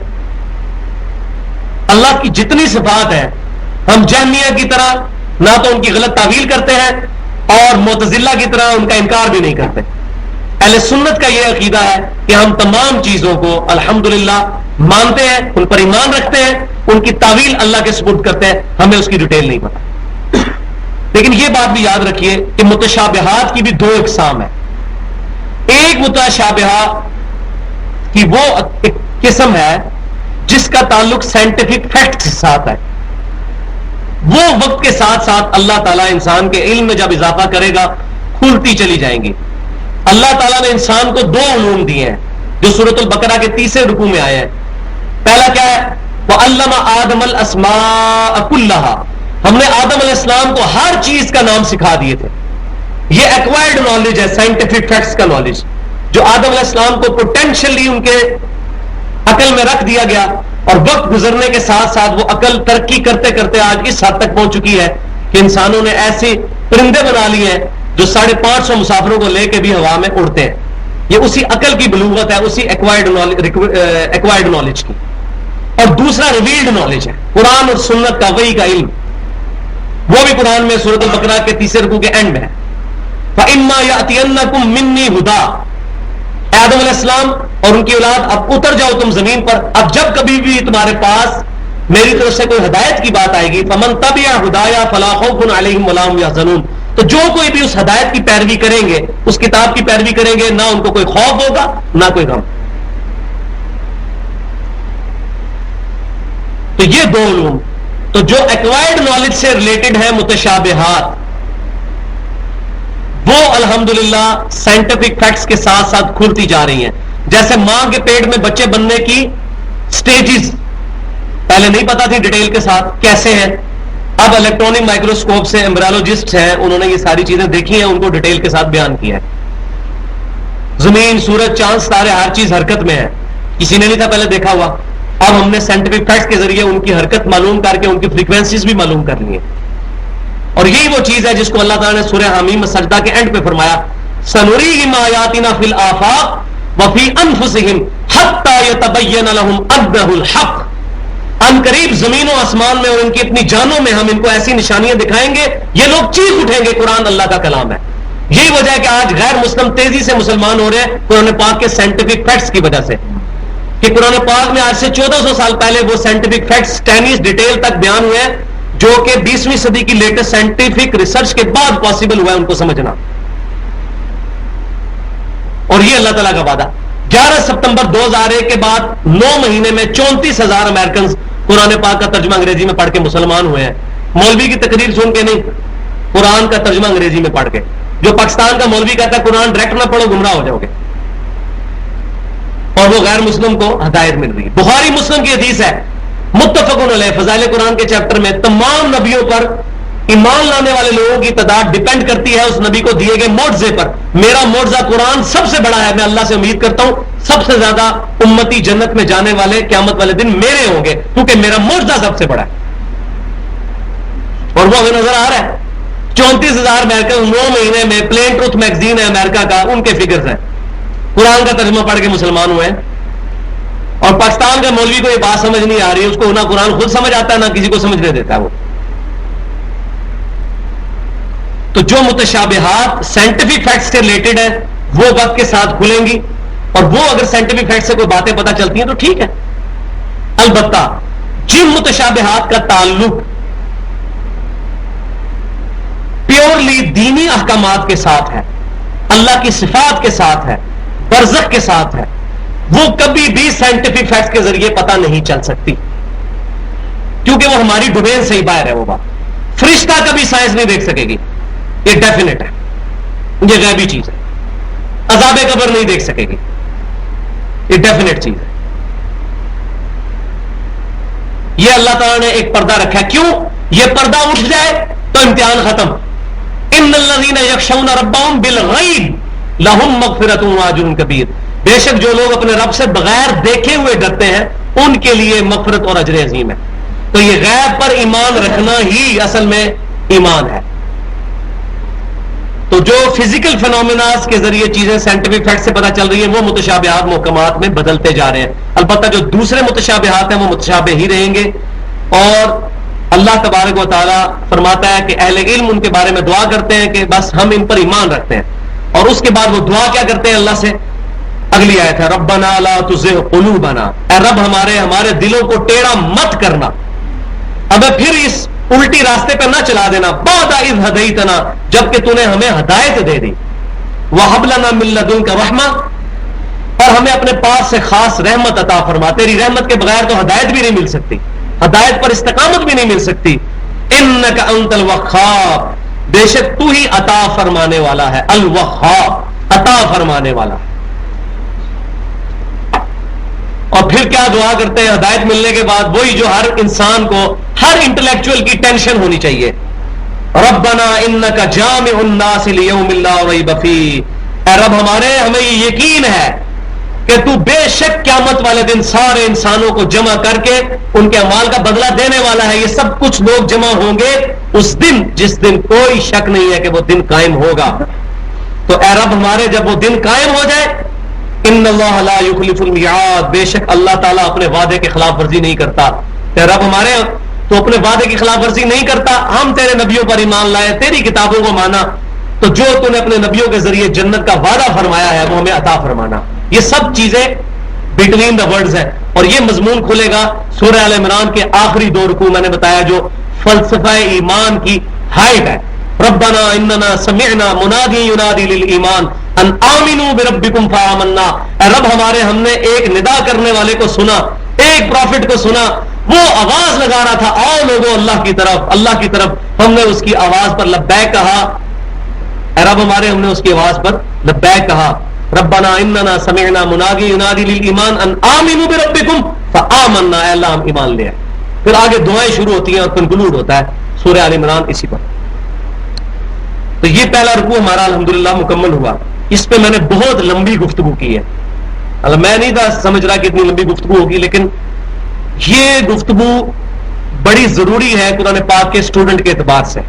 اللہ کی جتنی صفات ہیں ہم جہمیہ کی طرح نہ تو ان کی غلط تعویل کرتے ہیں اور معتزلہ کی طرح ان کا انکار بھی نہیں کرتے. اہل سنت کا یہ عقیدہ ہے کہ ہم تمام چیزوں کو الحمدللہ مانتے ہیں، ان پر ایمان رکھتے ہیں، ان کی تعویل اللہ کے سپرد کرتے ہیں، ہمیں اس کی ڈیٹیل نہیں پتا. لیکن یہ بات بھی یاد رکھیے کہ متشابہات کی بھی دو اقسام ہیں. ایک متشابہہ کی وہ قسم ہے جس کا تعلق سائنٹیفک فیکٹ کے ساتھ ہے. وہ وقت کے ساتھ ساتھ اللہ تعالیٰ انسان کے علم میں جب اضافہ کرے گا کھلتی چلی جائیں گی. اللہ تعالیٰ نے انسان کو دو علوم دیے ہیں جو سورۃ البقرہ کے 30 رکوع میں آئے ہیں. پہلا کیا ہے؟ وَعَلَّمَ آدَمَ الْأَسْمَاءَ كُلَّهَا، ہم نے آدم علیہ السلام کو ہر چیز کا نام سکھا دیے تھے. یہ ایکوائرڈ نالج ہے، سائنٹیفک فیکٹس کا نالج جو آدم علیہ السلام کو پوٹینشلی ان کے عقل میں رکھ دیا گیا، اور وقت گزرنے کے ساتھ ساتھ وہ عقل ترقی کرتے کرتے آج اس حد تک پہنچ چکی ہے کہ انسانوں نے ایسے پرندے بنا لیے ہیں جو 550 مسافروں کو لے کے بھی ہوا میں اڑتے ہیں. یہ اسی عقل کی بلوغت ہے، اسی ایکوائرڈ نالج کی. اور دوسرا ریویلڈ نالج ہے، قرآن اور سنت کا، وحی کا علم. وہ بھی قرآن میں سورۃ البقرہ کے 30 رکوع کے اینڈ میں ہے. فَإِمَّا يَأْتِيَنَّكُم مِّنِّي هُدًى، اے آدم علیہ السلام اور ان کی اولاد اب اتر جاؤ تم زمین پر. اب جب کبھی بھی تمہارے پاس میری طرف سے کوئی ہدایت کی بات آئے گی، فَمَن تَبِعَ هُدَايَا فَلَا خَوْفٌ عَلَيْهِمْ وَلَا هُمْ يَحْزَنُونَ، تو جو کوئی بھی اس ہدایت کی پیروی کریں گے، اس کتاب کی پیروی کریں گے، نہ ان کو کوئی خوف ہوگا نہ کوئی غم. تو یہ دو علوم تو جو ایکوائرڈ نالج سے ریلیٹڈ ہے متشابہات، وہ الحمدللہ سائنٹیفک فیکٹس کے ساتھ ساتھ کھلتی جا رہی ہیں. جیسے ماں کے پیٹ میں بچے بننے کی سٹیجز پہلے نہیں پتا تھی ڈیٹیل کے ساتھ کیسے ہیں، اب الیکٹرانک مائکروسکوپ سے ایمبریولوجسٹ ہیں، انہوں نے یہ ساری چیزیں دیکھی ہیں، ان کو ڈیٹیل کے ساتھ بیان کیا ہے. زمین، سورج، چاند، ستارے، ہر چیز حرکت میں ہے، کسی نے نہیں تھا پہلے دیکھا ہوا. اب ہم نے سائنٹیفک فیکٹس کے ذریعے ان کی حرکت معلوم کر کے ان کی فریکوینسیز بھی معلوم کر لی ہیں. اور یہی وہ چیز ہے جس کو اللہ تعالیٰ نے سورہ حمیم سجدہ کے اینڈ پہ فرمایا، سنریہم آیاتنا فی الآفاق وفی انفسہم حتی یتبین لہم انہ الحق. ان قریب زمین و آسمان میں اور ان کی اپنی جانوں میں ہم ان کو ایسی نشانیاں دکھائیں گے، یہ لوگ چیخ اٹھیں گے قرآن اللہ کا کلام ہے. یہی وجہ ہے کہ آج غیر مسلم تیزی سے مسلمان ہو رہے ہیں قرآن پاک کے سائنٹیفک فیکٹس کی وجہ سے، کہ قرآن پاک میں آج سے 1400 سال پہلے وہ سائنٹیفک فیکٹس ٹینیز ڈیٹیل تک بیان ہوئے ہیں جو کہ 20ویں صدی کی لیٹسٹ سائنٹیفک ریسرچ کے بعد پاسبل ہوا ہے ان کو سمجھنا. اور یہ اللہ تعالیٰ کا وعدہ. 11 ستمبر 2001 کے بعد 9 مہینے میں 34,000 امریکنز قرآن پاک کا ترجمہ انگریزی میں پڑھ کے مسلمان ہوئے ہیں. مولوی کی تقریر سن کے نہیں، قرآن کا ترجمہ انگریزی میں پڑھ کے. جو پاکستان کا مولوی کہتا ہے قرآن ڈائریکٹ نہ پڑھو گمراہ ہو جاؤ گے، اور وہ غیر مسلم کو ہدایت مل رہی ہے. بخاری مسلم کی حدیث ہے متفق علیہ، فضائل قرآن کے چیپٹر میں، تمام نبیوں پر ایمان لانے والے لوگوں کی تعداد ڈیپینڈ کرتی ہے اس نبی کو دیے گئے معجزے پر. میرا معجزہ قرآن سب سے بڑا ہے، میں اللہ سے امید کرتا ہوں سب سے زیادہ امتی جنت میں جانے والے قیامت والے دن میرے ہوں گے، کیونکہ میرا معجزہ سب سے بڑا ہے. اور وہ ہمیں نظر آ رہا ہے. 34,000 امریکن 9 مہینے میں، پلین ٹروتھ میگزین ہے امریکہ کا، ان کے فگرز ہیں، قرآن کا ترجمہ پڑھ کے مسلمان ہوئے ہیں. اور پاکستان کے مولوی کو یہ بات سمجھ نہیں آ رہی، اس کو نہ قرآن خود سمجھ آتا ہے نہ کسی کو سمجھنے دیتا ہے وہ. تو جو متشابہات سائنٹیفک فیکٹس کے ریلیٹڈ ہیں وہ وقت کے ساتھ کھلیں گی، اور وہ اگر سائنٹیفک فیکٹ سے کوئی باتیں پتہ چلتی ہیں تو ٹھیک ہے. البتہ جن متشابہات کا تعلق پیورلی دینی احکامات کے ساتھ ہے، اللہ کی صفات کے ساتھ ہے، برزخ کے ساتھ ہے، وہ کبھی بھی سائنٹیفک فیکٹس کے ذریعے پتہ نہیں چل سکتی، کیونکہ وہ ہماری ڈومین سے ہی باہر ہے. وہ بات فرشتہ کبھی سائنس نہیں دیکھ سکے گی، یہ ڈیفینیٹ ہے، یہ غیبی چیز ہے. عذاب قبر نہیں دیکھ سکے گی، یہ ڈیفینیٹ چیز ہے. یہ اللہ تعالیٰ نے ایک پردہ رکھا ہے. کیوں؟ یہ پردہ اٹھ جائے تو امتحان ختم. ان الذین یخشون ربهم بالغیب لہم مغفرۃ واجر کبیر. بے شک جو لوگ اپنے رب سے بغیر دیکھے ہوئے ڈرتے ہیں ان کے لیے مغفرت اور اجر عظیم ہے. تو یہ غیب پر ایمان رکھنا ہی اصل میں ایمان ہے. تو جو فزیکل فینومیناز کے ذریعے چیزیں سائنٹیفک فیکٹ سے پتہ چل رہی ہیں وہ متشابہات محکمات میں بدلتے جا رہے ہیں. البتہ جو دوسرے متشابہات ہیں وہ متشابہ ہی رہیں گے. اور اللہ تبارک و تعالیٰ فرماتا ہے کہ اہل علم ان کے بارے میں دعا کرتے ہیں کہ بس ہم ان پر ایمان رکھتے ہیں. اور اس کے بعد وہ دعا کیا کرتے ہیں اللہ سے؟ اگلی آیت ہے ربنا لا تزغ قلوبنا، اے رب ہمارے دلوں کو ٹیڑھا مت کرنا، اب پھر اس الٹی راستے پہ نہ چلا دینا، بعد اذ ہدیتنا، جبکہ تو نے ہمیں ہدایت دے دی، وہب لنا من لدنک رحمہ، اور ہمیں اپنے پاس سے خاص رحمت عطا فرما. تیری رحمت کے بغیر تو ہدایت بھی نہیں مل سکتی، ہدایت پر استقامت بھی نہیں مل سکتی. انک انت الوہاب، بے شک تو ہی عطا فرمانے والا ہے. الوہاب، عطا فرمانے والا. اور پھر کیا دعا کرتے ہیں ہدایت ملنے کے بعد؟ وہی جو ہر انسان کو، ہر انٹلیکچوئل کی ٹینشن ہونی چاہیے. ربنا انک جامع الناس لیوم لا ریب فیہ، اے رب ہمیں یہ یقین ہے کہ تو بے شک قیامت والے دن سارے انسانوں کو جمع کر کے ان کے اعمال کا بدلہ دینے والا ہے. یہ سب کچھ لوگ جمع ہوں گے اس دن جس دن کوئی شک نہیں ہے کہ وہ دن قائم ہوگا. تو اے رب جب وہ دن قائم ہو جائے، ان اللہ لا یخلف المیعاد، بے شک اللہ تعالیٰ اپنے وعدے کی خلاف ورزی نہیں کرتا. اے رب تو اپنے وعدے کی خلاف ورزی نہیں کرتا. ہم تیرے نبیوں پر ایمان لائے، تیری کتابوں کو مانا، تو جو تو نے اپنے نبیوں کے ذریعے جنت کا وعدہ فرمایا ہے وہ ہمیں عطا فرمانا. یہ سب چیزیں بٹوین دا ورڈز ہیں. اور یہ مضمون کھلے گا سورہ آل عمران کے آخری 2 رکوع، میں نے بتایا، جو فلسفہ ایمان کی ہائٹ ہے. ربنا اننا سمعنا منادی ینادی للایمان ان آمنوا بربکم فآمنا، اے رب ہم نے ایک ندا کرنے والے کو سنا، ایک پروفٹ کو سنا، وہ آواز لگا رہا تھا آؤ لوگوں اللہ کی طرف. ہم نے اس کی آواز پر لبیک کہا. اے رب ہم نے اس کی آواز پر لبیک کہا. ربنا اننا سمعنا منادی ینادی للایمان ان آمنوا بربکم فآمنا، اے اللہ ہم ایمان لے آئے. پھر آگے دعائیں شروع ہوتی ہیں اور کنکلوڈ ہوتا ہے سورہ آل عمران اسی پر. تو یہ پہلا رکوع ہمارا الحمدللہ مکمل ہوا. اس پہ میں نے بہت لمبی گفتگو کی ہے. میں نہیں تھا سمجھ رہا کہ اتنی لمبی گفتگو ہوگی، لیکن یہ گفتگو بڑی ضروری ہے قرآن پاک کے اسٹوڈنٹ کے اعتبار سے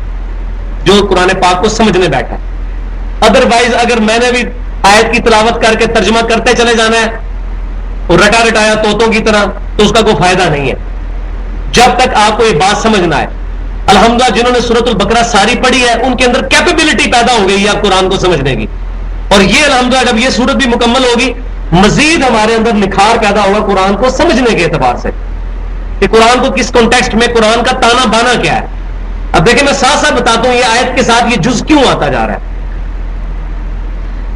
جو قرآن پاک کو سمجھنے بیٹھا ہے. ادروائز اگر میں نے بھی آیت کی تلاوت کر کے ترجمہ کرتے چلے جانا ہے اور رٹا رٹایا طوطوں کی طرح، تو اس کا کوئی فائدہ نہیں ہے. جب تک آپ کو یہ بات سمجھنا ہے، الحمدللہ جنہوں نے سورۃ البقرہ ساری پڑھی ہے ان کے اندر کیپیبلٹی پیدا ہو گئی ہے قرآن کو سمجھنے کی. اور یہ الحمدللہ جب یہ سورت بھی مکمل ہوگی مزید ہمارے اندر نکھار پیدا ہوگا قرآن کو سمجھنے کے اعتبار سے کہ قرآن کو کس کانٹیکسٹ میں، قرآن کا تانا بانا کیا ہے. اب دیکھیں میں ساتھ ساتھ بتاتا ہوں یہ آیت کے ساتھ یہ جز کیوں آتا جا رہا ہے.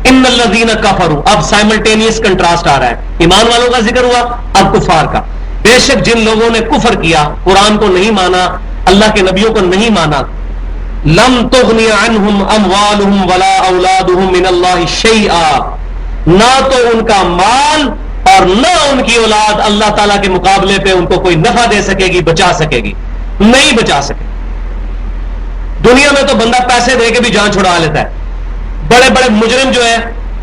ان الذین کفروا، اب سائملٹینیس کنٹراسٹ آ رہا ہے. ایمان والوں کا ذکر ہوا، اب کفار کا. بے شک جن لوگوں نے کفر کیا، قرآن کو نہیں مانا، اللہ کے نبیوں کو نہیں مانا، لم تغنی عنہم اموالہم ولا اولادہم من اللہ شیئا، نہ تو ان کا مال اور نہ ان کی اولاد اللہ تعالیٰ کے مقابلے پہ ان کو کوئی نفع دے سکے گی، بچا سکے گی، نہیں بچا سکے. دنیا میں تو بندہ پیسے دے کے بھی جان چھڑا لیتا ہے. بڑے بڑے مجرم جو ہیں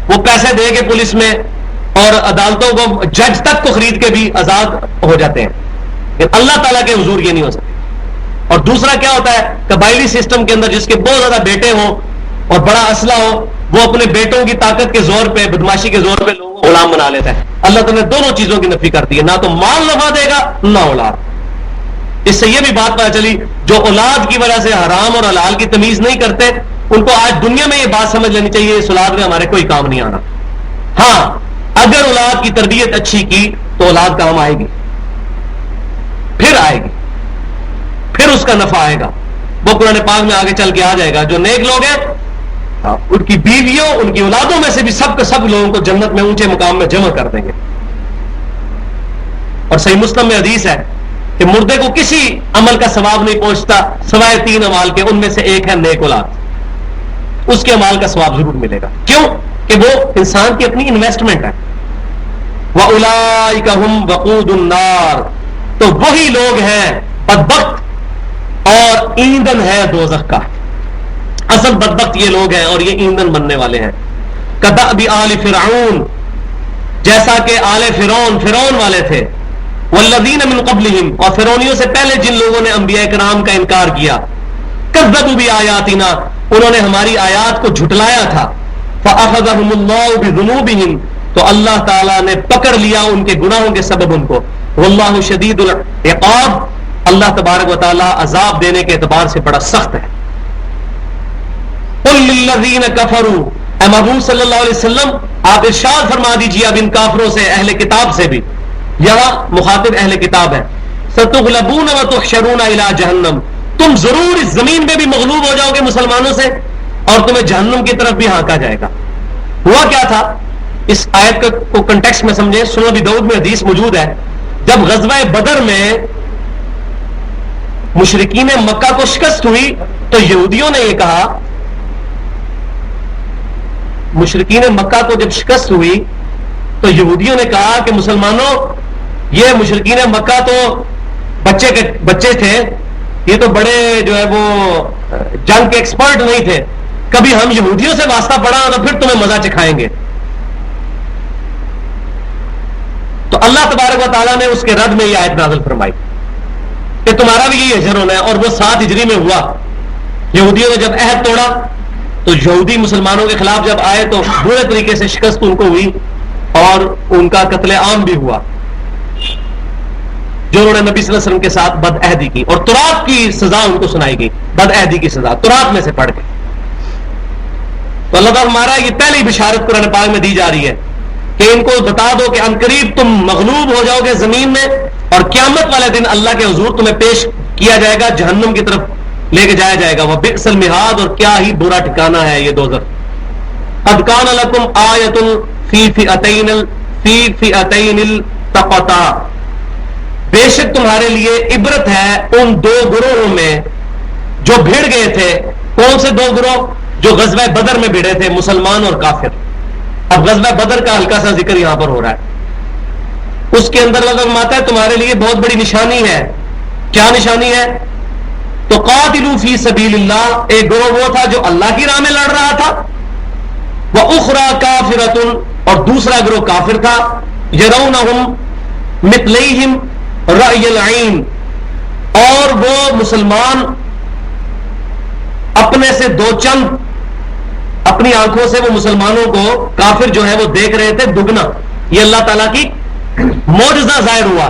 وہ پیسے دے کے پولیس میں اور عدالتوں کو، جج تک کو خرید کے بھی آزاد ہو جاتے ہیں. لیکن اللہ تعالیٰ کے حضور یہ نہیں ہو سکتے. اور دوسرا کیا ہوتا ہے، قبائلی سسٹم کے اندر جس کے بہت زیادہ بیٹے ہوں اور بڑا اسلحہ ہو، وہ اپنے بیٹوں کی طاقت کے زور پہ، بدماشی کے زور پہ لوگوں کو غلام بنا لیتا ہے. اللہ تعالیٰ نے دونوں چیزوں کی نفی کر دی ہے، نہ تو مال نفع دے گا نہ اولاد. اس سے یہ بھی بات پتہ چلی جو اولاد کی وجہ سے حرام اور حلال کی تمیز نہیں کرتے ان کو آج دنیا میں یہ بات سمجھ لینی چاہیے اس اولاد میں ہمارے کوئی کام نہیں آنا. ہاں اگر اولاد کی تربیت اچھی کی تو اولاد کام آئے گی، پھر آئے گی، پھر اس کا نفع آئے گا. وہ قرآن پاک میں آگے چل کے آ جائے گا. جو نیک لوگ ہیں ان کی بیویوں، ان کی اولادوں میں سے بھی سب کے سب لوگوں کو جنت میں اونچے مقام میں جمع کر دیں گے. اور صحیح مسلم میں حدیث ہے کہ مردے کو کسی عمل کا ثواب نہیں پہنچتا سوائے 3 اعمال کے، ان میں سے ایک ہے نیک اولاد. اس کے اعمال کا ثواب ضرور ملے گا. کیوں کہ وہ انسان کی اپنی انویسٹمنٹ ہے. وَأُولَئِكَ هُمْ وَقُودُ النَّارِ، تو وہی لوگ ہیں بدبخت اور ایندھن ہے دوزخ کا. اصل بدبخت یہ لوگ ہیں اور یہ ایندھن بننے والے ہیں. کدأب آل فرعون، جیسا کہ آل فرعون والے تھے. والذین من قبلہم، اور فرعونیوں سے پہلے جن لوگوں نے انبیاء کرام کا انکار کیا، کذبوا بآیاتنا، انہوں نے ہماری آیات کو جھٹلایا تھا، فأخذہم اللہ بذنوبہم، تو اللہ تعالیٰ نے پکڑ لیا ان کے گناہوں کے سبب ان کو، واللہ شدید العقاب، اللہ تبارک و تعالیٰ عذاب دینے کے اعتبار سے بڑا سخت ہے۔ قل للذین کفروا، اے محبوب صلی اللہ علیہ وسلم آپ ارشاد فرما دیجیے اب ان کافروں سے، اہل کتاب سے بھی، یہاں مخاطب اہل کتاب ہے، ستغلبون وتحشرون الی جہنم، تم ضرور اس زمین میں بھی مغلوب ہو جاؤ گے مسلمانوں سے، اور تمہیں جہنم کی طرف بھی ہانکا جائے گا۔ ہوا کیا تھا اس آیت کو کنٹیکسٹ میں سمجھیں، سنن ابی داؤد میں حدیث موجود ہے، جب غزوہ بدر میں مشرکین مکہ کو شکست ہوئی تو یہودیوں نے یہ کہا، مشرکین مکہ کو جب شکست ہوئی تو یہودیوں نے کہا کہ مسلمانوں، یہ مشرکین مکہ تو بچے تھے، یہ تو بڑے جو ہے وہ جنگ کے ایکسپرٹ نہیں تھے، کبھی ہم یہودیوں سے واسطہ پڑا تو پھر تمہیں مزہ چکھائیں گے۔ تو اللہ تبارک و تعالیٰ نے اس کے رد میں یہ آیت نازل فرمائی کہ تمہارا بھی یہی اجر ہونا ہے، اور وہ 7 ہجری میں ہوا۔ یہودیوں نے جب عہد توڑا تو یہودی مسلمانوں کے خلاف جب آئے تو برے طریقے سے شکست ان کو ہوئی اور ان کا قتل عام بھی ہوا، جو انہوں نے نبی صلی اللہ علیہ وسلم کے ساتھ بد عہدی کی، اور تراب کی سزا ان کو سنائی گئی، بد عہدی کی سزا تراب میں سے پڑ گئی۔ تو اللہ تعالیٰ ہمارا یہ پہلی بشارت قرآن پاک میں دی جا رہی ہے کہ ان کو بتا دو کہ عنقریب تم مغلوب ہو جاؤ گے زمین میں، اور قیامت والے دن اللہ کے حضور تمہیں پیش کیا جائے گا، جہنم کی طرف لے کے جایا جائے گا، وَبِئْسَ الْمِہَادُ، اور کیا ہی برا ٹھکانہ ہے یہ دوزخ۔ قَدْ كَانَ لَكُمْ آیَةٌ فِي فِئَتَيْنِ الْتَقَطَا، بے شک تمہارے لیے عبرت ہے ان 2 گروہوں میں جو بھیڑ گئے تھے۔ کون سے 2 گروہ؟ جو غزوہ بدر میں بھیڑے تھے، مسلمان اور کافر۔ اب غزوہ بدر کا ہلکا سا ذکر یہاں پر ہو رہا ہے، اس کے اندر اللہ فرماتا ہے تمہارے لیے بہت بڑی نشانی ہے۔ کیا نشانی ہے؟ تو قاتلوا فی سبیل اللہ، ایک گروہ وہ تھا جو اللہ کی راہ میں لڑ رہا تھا، وَأُخْرَى كَافِرَةٌ، اور دوسرا گروہ کافر تھا، يَرَوْنَهُمْ مِثْلَيْهِمْ رَأْيَ الْعَيْنِ، اور وہ مسلمان اپنے سے 2 چند اپنی آنکھوں سے وہ مسلمانوں کو، کافر جو ہے وہ دیکھ رہے تھے دگنا۔ یہ اللہ تعالیٰ کی معجزہ ظاہر ہوا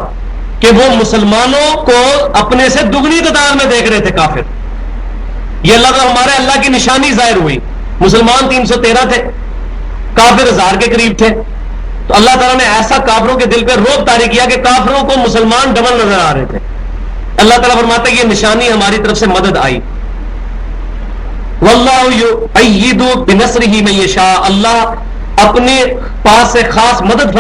کہ وہ مسلمانوں کو اپنے سے دگنی تعداد میں دیکھ رہے تھے کافر۔ یہ ہمارے اللہ کی نشانی ظاہر ہوئی۔ مسلمان 313 تھے، کافر 1000 کے قریب تھے، تو اللہ تعالیٰ نے ایسا کافروں کے دل پہ رعب طاری کیا کہ کافروں کو مسلمان ڈبل نظر آ رہے تھے۔ اللہ تعالیٰ فرماتا ہے یہ نشانی ہماری طرف سے مدد آئی۔ واللہ یؤید بنصرہ من یشاء، اللہ اپنے پاس سے خاص مدد